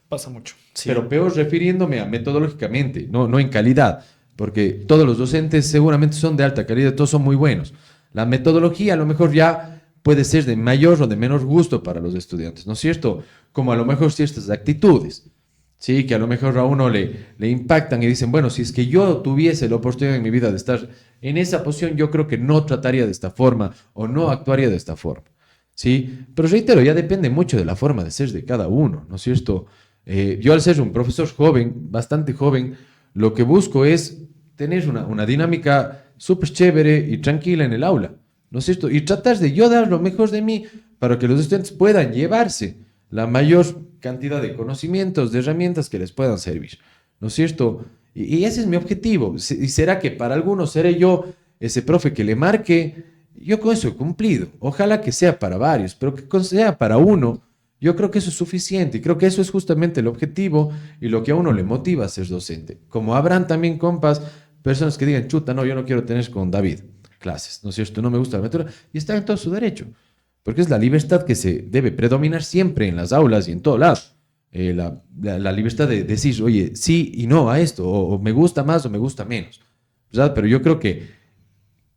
Pasa mucho. Sí. Pero peor refiriéndome a metodológicamente, no en calidad, porque todos los docentes seguramente son de alta calidad, todos son muy buenos. La metodología a lo mejor ya puede ser de mayor o de menor gusto para los estudiantes, ¿no es cierto? Como a lo mejor ciertas actitudes, ¿sí? Que a lo mejor a uno le impactan y dicen, bueno, si es que yo tuviese la oportunidad en mi vida de estar en esa posición, yo creo que no trataría de esta forma o no actuaría de esta forma, ¿sí? Pero reitero, ya depende mucho de la forma de ser de cada uno, ¿no es cierto? Yo al ser un profesor joven, bastante joven, lo que busco es tener una dinámica súper chévere y tranquila en el aula, ¿no es cierto? Y tratar de yo dar lo mejor de mí para que los estudiantes puedan llevarse la mayor cantidad de conocimientos, de herramientas que les puedan servir, ¿no es cierto? Y ese es mi objetivo. Y será que para algunos seré yo ese profe que le marque, yo con eso he cumplido. Ojalá que sea para varios, pero que sea para uno. Yo creo que eso es suficiente y creo que eso es justamente el objetivo y lo que a uno le motiva a ser docente. Como habrán también, compas, personas que digan, chuta, no, yo no quiero tener con David clases, ¿no es cierto? No me gusta la metáfora y está en todo su derecho, porque es la libertad que se debe predominar siempre en las aulas y en todo lado. La libertad de decir, oye, sí y no a esto, o me gusta más o me gusta menos, ¿verdad? Pero yo creo que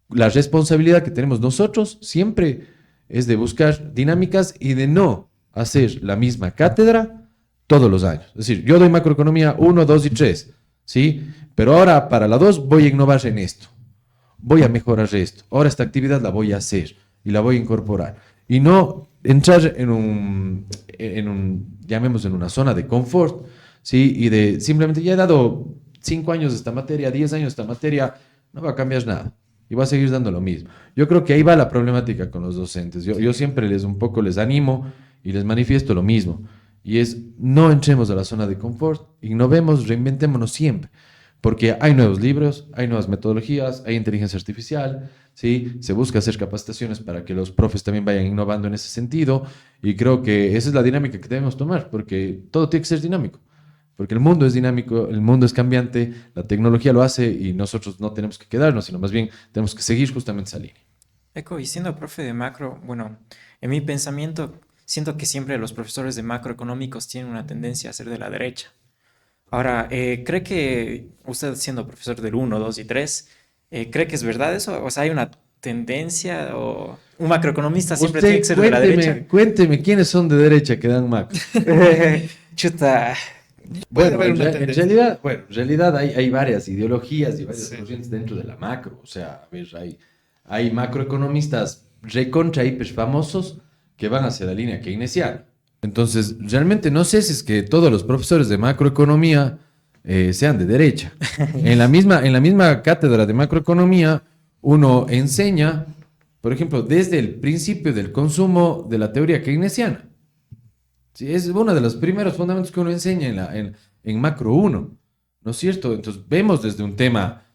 la responsabilidad que tenemos nosotros siempre es de buscar dinámicas y de no hacer la misma cátedra todos los años. Es decir, yo doy macroeconomía 1, 2 y 3, ¿sí? Pero ahora para la 2 voy a innovar en esto, voy a mejorar esto, ahora esta actividad la voy a hacer y la voy a incorporar. Y no entrar en un llamémoslo, en una zona de confort, ¿sí? Y de simplemente ya he dado 5 años de esta materia, 10 años de esta materia, no va a cambiar nada. Y va a seguir dando lo mismo. Yo creo que ahí va la problemática con los docentes. Yo siempre les animo y les manifiesto lo mismo. Y es, no entremos a la zona de confort, innovemos, reinventémonos siempre. Porque hay nuevos libros, hay nuevas metodologías, hay inteligencia artificial, ¿sí? Se busca hacer capacitaciones para que los profes también vayan innovando en ese sentido. Y creo que esa es la dinámica que debemos tomar, porque todo tiene que ser dinámico. Porque el mundo es dinámico, el mundo es cambiante, la tecnología lo hace y nosotros no tenemos que quedarnos, sino más bien tenemos que seguir justamente esa línea. Eco, y siendo profe de macro, bueno, en mi pensamiento, siento que siempre los profesores de macroeconómicos tienen una tendencia a ser de la derecha. Ahora, ¿cree que usted siendo profesor del 1, 2 y 3, cree que es verdad eso? O sea, ¿hay una tendencia o un macroeconomista siempre tiene que ser de la derecha? Cuénteme quiénes son de derecha que dan macro. Chuta. Bueno, haber una en tendencia. realidad, en realidad hay varias ideologías y varias Sí. corrientes dentro de la macro. O sea, a ver, hay macroeconomistas recontra hiper famosos que van hacia la línea keynesiana. Entonces, realmente no sé si es que todos los profesores de macroeconomía sean de derecha. En la misma cátedra de macroeconomía, uno enseña, por ejemplo, desde el principio del consumo de la teoría keynesiana. Sí, es uno de los primeros fundamentos que uno enseña en Macro 1, ¿no es cierto? Entonces vemos desde un tema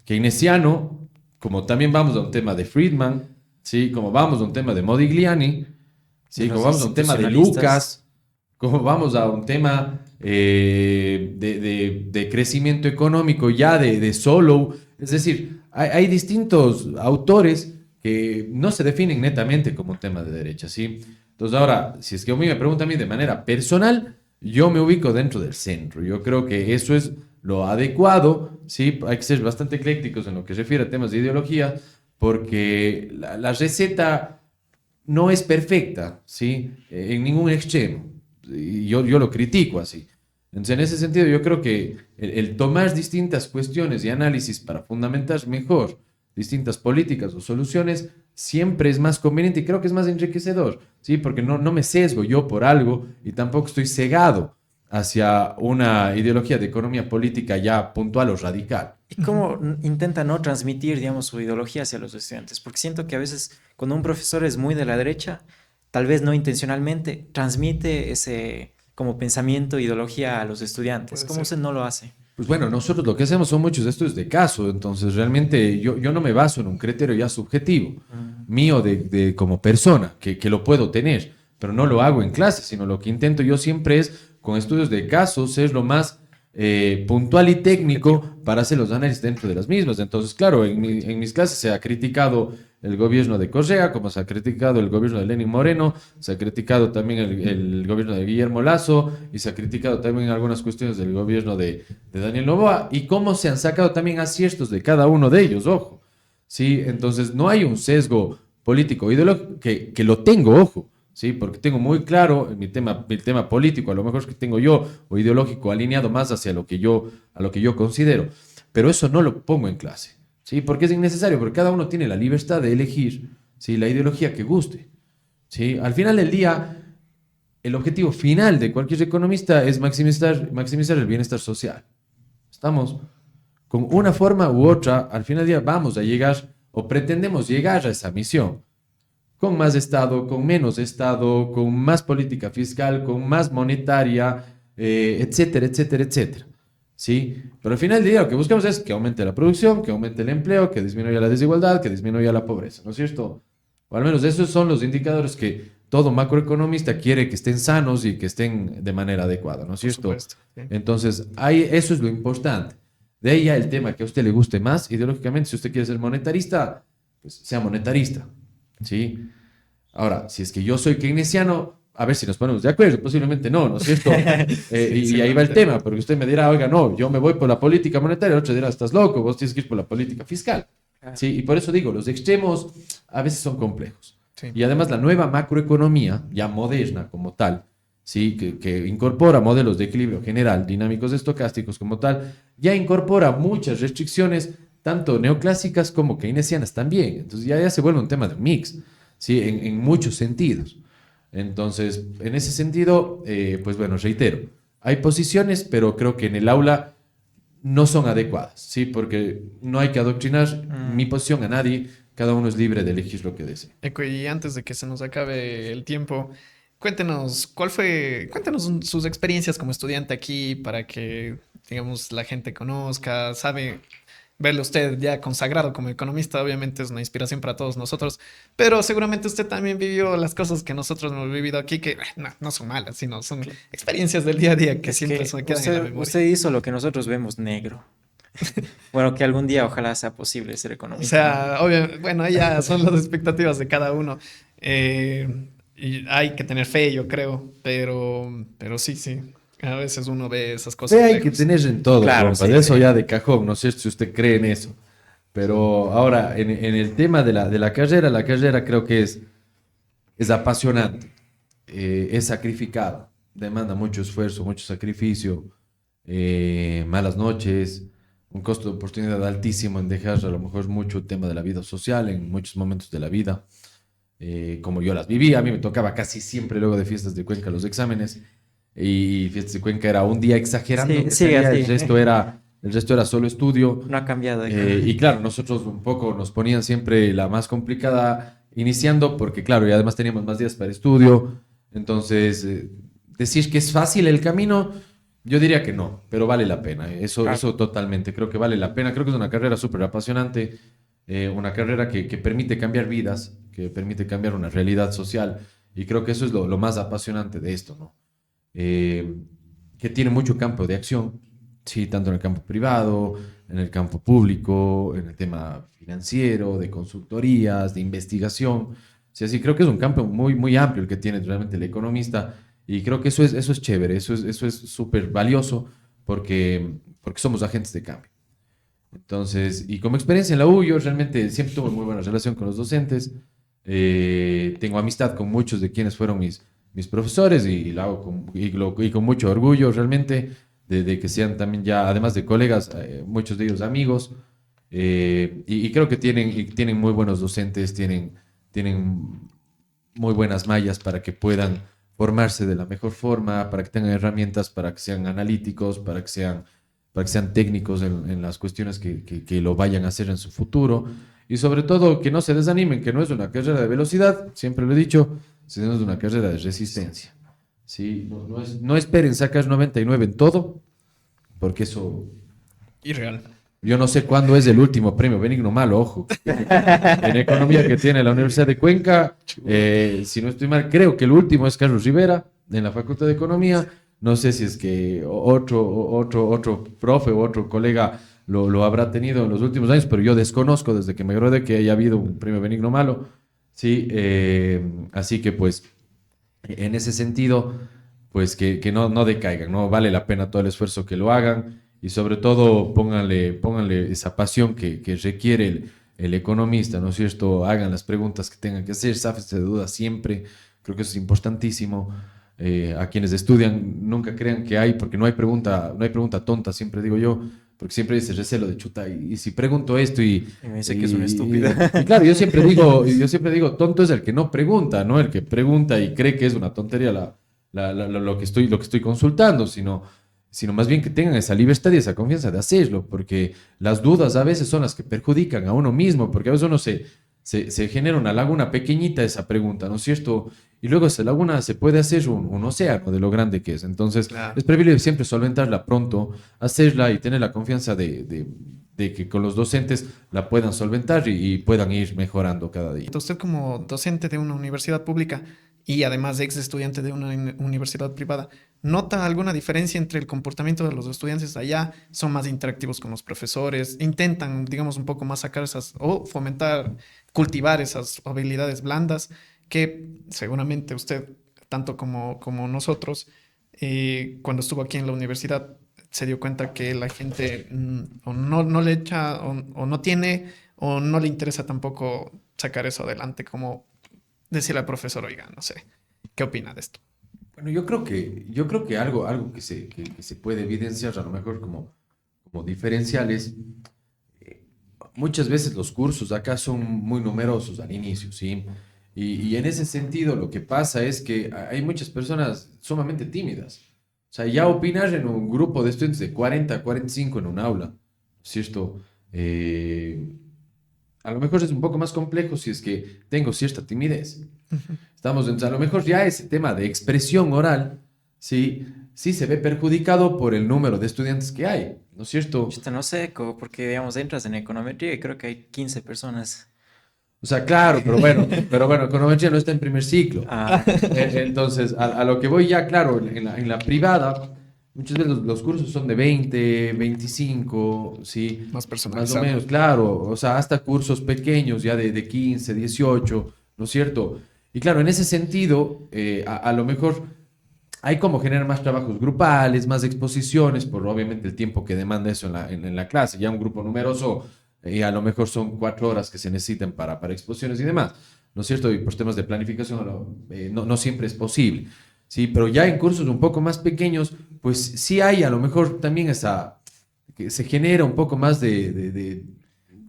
keynesiano, como también vamos a un tema de Friedman, ¿sí? Como vamos a un tema de Modigliani, ¿sí? Los Como vamos a un tema de institucionalistas. Lucas, como vamos a un tema de crecimiento económico ya de Solow. Es decir, hay distintos autores que no se definen netamente como un tema de derecha, ¿sí? Entonces ahora, si es que a mí me preguntan a mí de manera personal, yo me ubico dentro del centro. Yo creo que eso es lo adecuado, ¿sí? Hay que ser bastante eclécticos en lo que se refiere a temas de ideología, porque la receta no es perfecta, ¿sí? En ningún extremo. Y yo lo critico así. Entonces, en ese sentido, yo creo que el tomar distintas cuestiones y análisis para fundamentar mejor distintas políticas o soluciones siempre es más conveniente y creo que es más enriquecedor, ¿sí? Porque no me sesgo yo por algo y tampoco estoy cegado hacia una ideología de economía política ya puntual o radical. ¿Y cómo intenta no transmitir, digamos, su ideología hacia los estudiantes? Porque siento que a veces cuando un profesor es muy de la derecha, tal vez no intencionalmente, transmite ese como pensamiento, ideología a los estudiantes. Puede ¿Cómo ser. usted no lo hace? Pues bueno, nosotros lo que hacemos son muchos estudios de caso, entonces realmente yo no me baso en un criterio ya subjetivo mío como persona, que lo puedo tener, pero no lo hago en clase, sino lo que intento yo siempre es con estudios de casos ser lo más puntual y técnico para hacer los análisis dentro de las mismas. Entonces, claro, en mis clases se ha criticado el gobierno de Correa, como se ha criticado el gobierno de Lenín Moreno, se ha criticado también el gobierno de Guillermo Lasso y se ha criticado también algunas cuestiones del gobierno de Daniel Noboa y cómo se han sacado también aciertos de cada uno de ellos, ojo. ¿Sí? Entonces, no hay un sesgo político ideológico que lo tengo, ojo. ¿Sí? Porque tengo muy claro mi tema político, a lo mejor es que tengo yo, o ideológico, alineado más hacia a lo que yo considero. Pero eso no lo pongo en clase, ¿sí? Porque es innecesario, porque cada uno tiene la libertad de elegir, ¿sí? La ideología que guste, ¿sí? Al final del día, el objetivo final de cualquier economista es maximizar el bienestar social. Estamos con una forma u otra, al final del día vamos a llegar o pretendemos llegar a esa misión con más Estado, con menos Estado, con más política fiscal, con más monetaria, etcétera, etcétera, etcétera. ¿Sí? Pero al final del día lo que buscamos es que aumente la producción, que aumente el empleo, que disminuya la desigualdad, que disminuya la pobreza, ¿no es cierto? O al menos esos son los indicadores que todo macroeconomista quiere que estén sanos y que estén de manera adecuada, ¿no es Por cierto? supuesto. Sí. Entonces, eso es lo importante. De ahí ya el tema que a usted le guste más, ideológicamente, si usted quiere ser monetarista, pues sea monetarista, ¿sí? Ahora, si es que yo soy keynesiano, a ver si nos ponemos de acuerdo, posiblemente no, ¿no es cierto? Y ahí va el tema, porque usted me dirá, oiga, no, yo me voy por la política monetaria, el otro dirá, estás loco, vos tienes que ir por la política fiscal. ¿Sí? Y por eso digo, los extremos a veces son complejos. Sí. Y además la nueva macroeconomía, ya moderna como tal, ¿sí? que incorpora modelos de equilibrio general, dinámicos estocásticos como tal, ya incorpora muchas restricciones, tanto neoclásicas como keynesianas también. Entonces ya se vuelve un tema de un mix, ¿sí? En muchos sentidos. Entonces, en ese sentido, pues bueno, reitero, hay posiciones, pero creo que en el aula no son adecuadas, ¿sí? Porque no hay que adoctrinar mi posición a nadie, cada uno es libre de elegir lo que desee. Eco, y antes de que se nos acabe el tiempo, cuéntenos, cuéntenos sus experiencias como estudiante aquí para que, digamos, la gente conozca, sabe, verle usted ya consagrado como economista, obviamente es una inspiración para todos nosotros, pero seguramente usted también vivió las cosas que nosotros hemos vivido aquí, que no son malas, sino son experiencias del día a día que Es siempre que se quedan en la memoria. usted hizo lo que nosotros vemos negro. Bueno, que algún día ojalá sea posible ser O economista. sea, bueno, ya son las expectativas de cada uno. Y hay que tener fe, yo creo, pero sí. A veces uno ve esas cosas. Fe hay que lejos. tener en todo, Claro, compa, sí, de eso sí. ya de cajón, no sé si usted cree en eso. Pero ahora, en el tema la carrera creo que es apasionante, es sacrificada, demanda mucho esfuerzo, mucho sacrificio, malas noches, un costo de oportunidad altísimo en dejar a lo mejor mucho el tema de la vida social en muchos momentos de la vida, como yo las vivía. A mí me tocaba casi siempre luego de fiestas de Cuenca los exámenes, y fiestas de Cuenca era un día exagerando, Sí, que sí, salía, así. el resto era solo estudio. No ha cambiado. Y claro, nosotros un poco nos ponían siempre la más complicada iniciando, porque claro, y además teníamos más días para estudio. Entonces, decir que es fácil el camino, yo diría que no, pero vale la pena. Claro. Eso totalmente, creo que vale la pena. Creo que es una carrera súper apasionante, una carrera que permite cambiar vidas, que permite cambiar una realidad social. Y creo que eso es lo más apasionante de esto, ¿no? Eh, que tiene mucho campo de acción, sí, tanto en el campo privado, en el campo público, en el tema financiero, de consultorías, de investigación. Sí, así creo que es un campo muy, muy amplio el que tiene realmente el economista, y creo que eso es chévere, eso es súper valioso porque somos agentes de cambio. Entonces, y como experiencia en la U, yo realmente siempre tuve muy buena relación con los docentes. Tengo amistad con muchos de quienes fueron mis profesores, y lo hago y con mucho orgullo realmente de que sean también ya, además de colegas, muchos de ellos amigos. Y creo que tienen muy buenos docentes, tienen muy buenas mallas para que puedan formarse de la mejor forma, para que tengan herramientas, para que sean analíticos, para que sean técnicos en las cuestiones que lo vayan a hacer en su futuro. Y sobre todo, que no se desanimen, que no es una carrera de velocidad, siempre lo he dicho, sino es una carrera de resistencia. ¿Sí? No esperen sacar 99 en todo, porque eso, Irreal. yo no sé cuándo es el último premio Benigno Malo, ojo. En economía que tiene la Universidad de Cuenca, si no estoy mal, creo que el último es Carlos Rivera, en la Facultad de Economía. No sé si es que otro profe o otro colega lo habrá tenido en los últimos años, pero yo desconozco desde que me gradué que haya habido un premio Benigno Malo. Sí, así que pues en ese sentido, pues que no decaigan, no vale la pena todo el esfuerzo que lo hagan, y sobre todo pónganle esa pasión que requiere el economista, ¿no es cierto? Hagan las preguntas que tengan que hacer, sáfense de dudas siempre, creo que eso es importantísimo. A quienes estudian, nunca crean que hay, porque no hay pregunta tonta, siempre digo yo, porque siempre dice recelo de chuta, y si pregunto esto Y me dice que es un estúpido. y claro, yo siempre digo, tonto es el que no pregunta, ¿no? El que pregunta y cree que es una tontería lo que estoy consultando, sino más bien que tengan esa libertad y esa confianza de hacerlo, porque las dudas a veces son las que perjudican a uno mismo, porque a veces uno se genera una laguna pequeñita esa pregunta, ¿no es cierto? Y luego esa laguna se puede hacer un océano de lo grande que es. Entonces, Claro. es preferible siempre solventarla pronto, hacerla y tener la confianza de que con los docentes la puedan solventar y puedan ir mejorando cada día. Usted como docente de una universidad pública y además ex estudiante de una universidad privada, ¿nota alguna diferencia entre el comportamiento de los estudiantes allá? ¿Son más interactivos con los profesores? ¿Intentan, digamos, un poco más sacar esas o fomentar, cultivar esas habilidades blandas que seguramente usted, tanto como nosotros, cuando estuvo aquí en la universidad, se dio cuenta que la gente o no le echa o no tiene o no le interesa tampoco sacar eso adelante, como decirle al profesor, oiga, no sé, ¿qué opina de esto? Bueno, yo creo que algo que se puede evidenciar a lo mejor como diferenciales. Muchas veces los cursos acá son muy numerosos al inicio, ¿sí? Y en ese sentido lo que pasa es que hay muchas personas sumamente tímidas. O sea, ya opinar en un grupo de estudiantes de 40 a 45 en un aula, ¿cierto? Eh, a lo mejor es un poco más complejo si es que tengo cierta timidez. A lo mejor ya ese tema de expresión oral, sí, sí se ve perjudicado por el número de estudiantes que hay, ¿no es cierto? Chuta, no sé, porque digamos, entras en econometría y creo que hay 15 personas. O sea, claro, pero bueno, econometría no está en primer ciclo. Ah, Entonces, a lo que voy ya, claro, en la privada, muchas veces los cursos son de 20, 25, sí, Más más o personalizado. menos, claro, o sea, hasta cursos pequeños ya de 15, 18, ¿no es cierto? Y claro, en ese sentido, a lo mejor hay como generar más trabajos grupales, más exposiciones, por obviamente el tiempo que demanda eso en la clase. Ya un grupo numeroso, a lo mejor son 4 horas que se necesitan para exposiciones y demás, ¿no es cierto? Y por temas de planificación no siempre es posible. Sí, pero ya en cursos un poco más pequeños, pues sí hay a lo mejor también que se genera un poco más de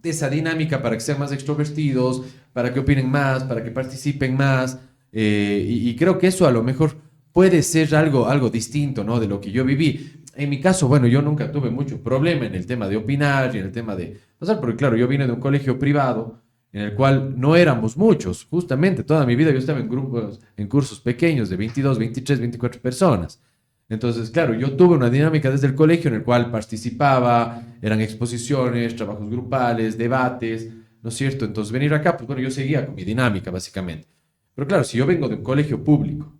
esa dinámica para que sean más extrovertidos, para que opinen más, para que participen más. Y creo que eso a lo mejor puede ser algo distinto, ¿no? De lo que yo viví. En mi caso, bueno, yo nunca tuve mucho problema en el tema de opinar y en el tema de pasar, porque claro, yo vine de un colegio privado en el cual no éramos muchos. Justamente toda mi vida yo estaba en grupos, en cursos pequeños de 22, 23, 24 personas. Entonces, claro, yo tuve una dinámica desde el colegio en el cual participaba, eran exposiciones, trabajos grupales, debates, ¿no es cierto? Entonces, venir acá, pues bueno, yo seguía con mi dinámica, básicamente. Pero claro, si yo vengo de un colegio público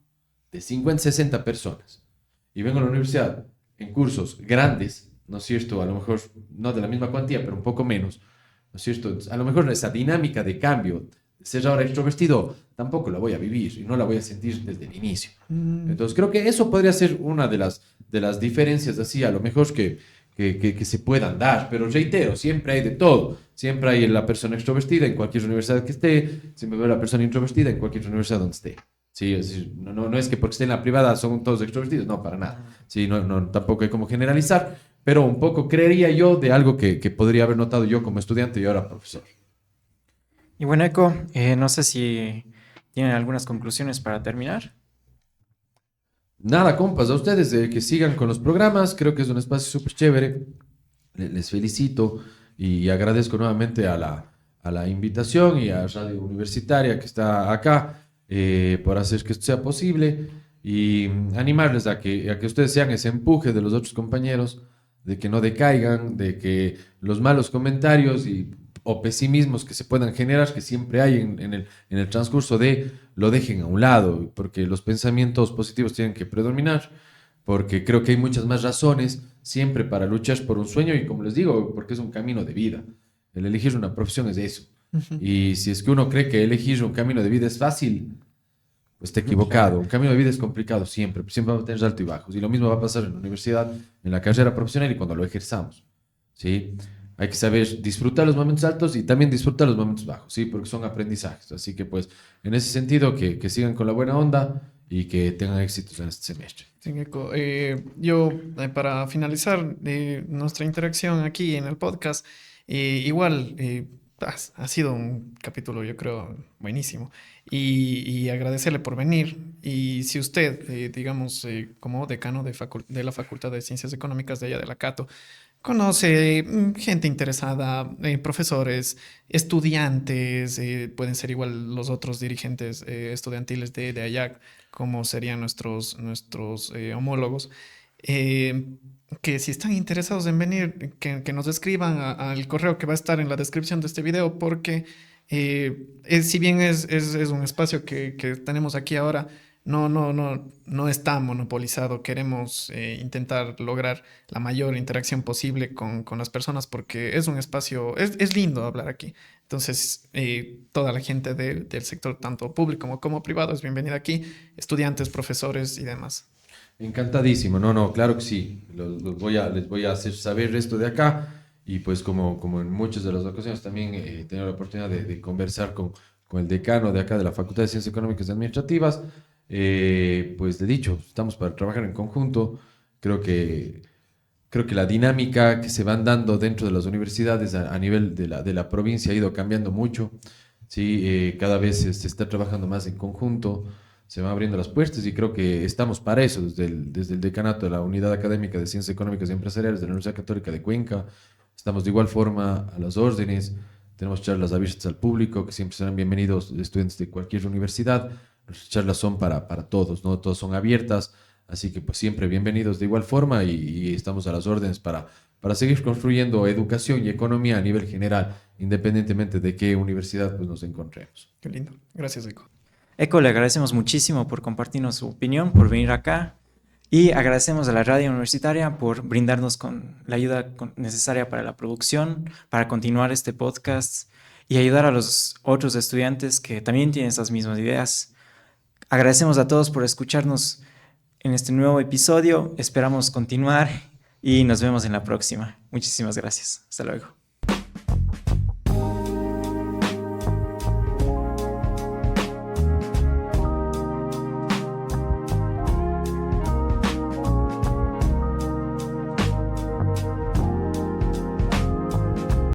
de 50, 60 personas y vengo a la universidad en cursos grandes, ¿no es cierto? A lo mejor no de la misma cuantía, pero un poco menos, ¿no es cierto? Entonces, a lo mejor esa dinámica de cambio, de ser ahora extrovertido, tampoco la voy a vivir y no la voy a sentir desde el inicio. Entonces creo que eso podría ser una de las diferencias así, a lo mejor que se puedan dar, pero reitero, siempre hay de todo, siempre hay la persona extrovertida en cualquier universidad que esté, siempre hay la persona introvertida en cualquier universidad donde esté. Sí, es decir, no es que porque esté en la privada son todos extrovertidos, no, para nada. Sí, tampoco hay como generalizar, pero un poco creería yo de algo que podría haber notado yo como estudiante y ahora profesor. Y bueno, Eco, no sé si tienen algunas conclusiones para terminar. Nada, compas, a ustedes que sigan con los programas, creo que es un espacio súper chévere, les felicito y agradezco nuevamente a la invitación y a Radio Universitaria que está acá por hacer que esto sea posible y animarles a que ustedes sean ese empuje de los otros compañeros, de que no decaigan, de que los malos comentarios o pesimismos que se puedan generar, que siempre hay en el transcurso lo dejen a un lado, porque los pensamientos positivos tienen que predominar, porque creo que hay muchas más razones siempre para luchar por un sueño y como les digo, porque es un camino de vida. El elegir una profesión es eso. Y si es que uno cree que elegir un camino de vida es fácil, pues está equivocado. Un camino de vida es complicado siempre, siempre va a tener altos y bajos. Y lo mismo va a pasar en la universidad, en la carrera profesional y cuando lo ejerzamos. ¿Sí? Hay que saber disfrutar los momentos altos y también disfrutar los momentos bajos, ¿sí? Porque son aprendizajes. Así que, pues, en ese sentido, que sigan con la buena onda y que tengan éxitos en este semestre. Sí, Eco. Para finalizar nuestra interacción aquí en el podcast, igual ha sido un capítulo, yo creo, buenísimo. Y agradecerle por venir. Y si usted, digamos, como decano de la Facultad de Ciencias Económicas de allá de la Cato, conoce gente interesada, profesores, estudiantes, pueden ser igual los otros dirigentes estudiantiles de allá, como serían nuestros homólogos, eh, que si están interesados en venir, que nos escriban al correo que va a estar en la descripción de este video, porque si bien es un espacio que tenemos aquí ahora, no está monopolizado. Queremos intentar lograr la mayor interacción posible con las personas porque es un espacio, es lindo hablar aquí. Entonces, toda la gente del sector, tanto público como privado, es bienvenida aquí, estudiantes, profesores y demás. Encantadísimo, claro que sí. Les voy a hacer saber esto de acá y pues como en muchas de las ocasiones también he tenido la oportunidad de conversar con el decano de acá de la Facultad de Ciencias Económicas y Administrativas, pues le he dicho, estamos para trabajar en conjunto. Creo que, creo que la dinámica que se van dando dentro de las universidades a nivel de la provincia ha ido cambiando mucho. Sí, cada vez se está trabajando más en conjunto, se van abriendo las puertas y creo que estamos para eso desde el decanato de la Unidad Académica de Ciencias Económicas y Empresariales de la Universidad Católica de Cuenca. Estamos de igual forma a las órdenes, tenemos charlas abiertas al público que siempre serán bienvenidos estudiantes de cualquier universidad. Nuestras charlas son para todos, ¿no? Todas son abiertas, así que pues siempre bienvenidos de igual forma y estamos a las órdenes para seguir construyendo educación y economía a nivel general, independientemente de qué universidad pues, nos encontremos. Qué lindo. Gracias, Eco. Eco, le agradecemos muchísimo por compartirnos su opinión, por venir acá. Y agradecemos a la radio universitaria por brindarnos con la ayuda necesaria para la producción, para continuar este podcast y ayudar a los otros estudiantes que también tienen esas mismas ideas. Agradecemos a todos por escucharnos en este nuevo episodio. Esperamos continuar y nos vemos en la próxima. Muchísimas gracias. Hasta luego.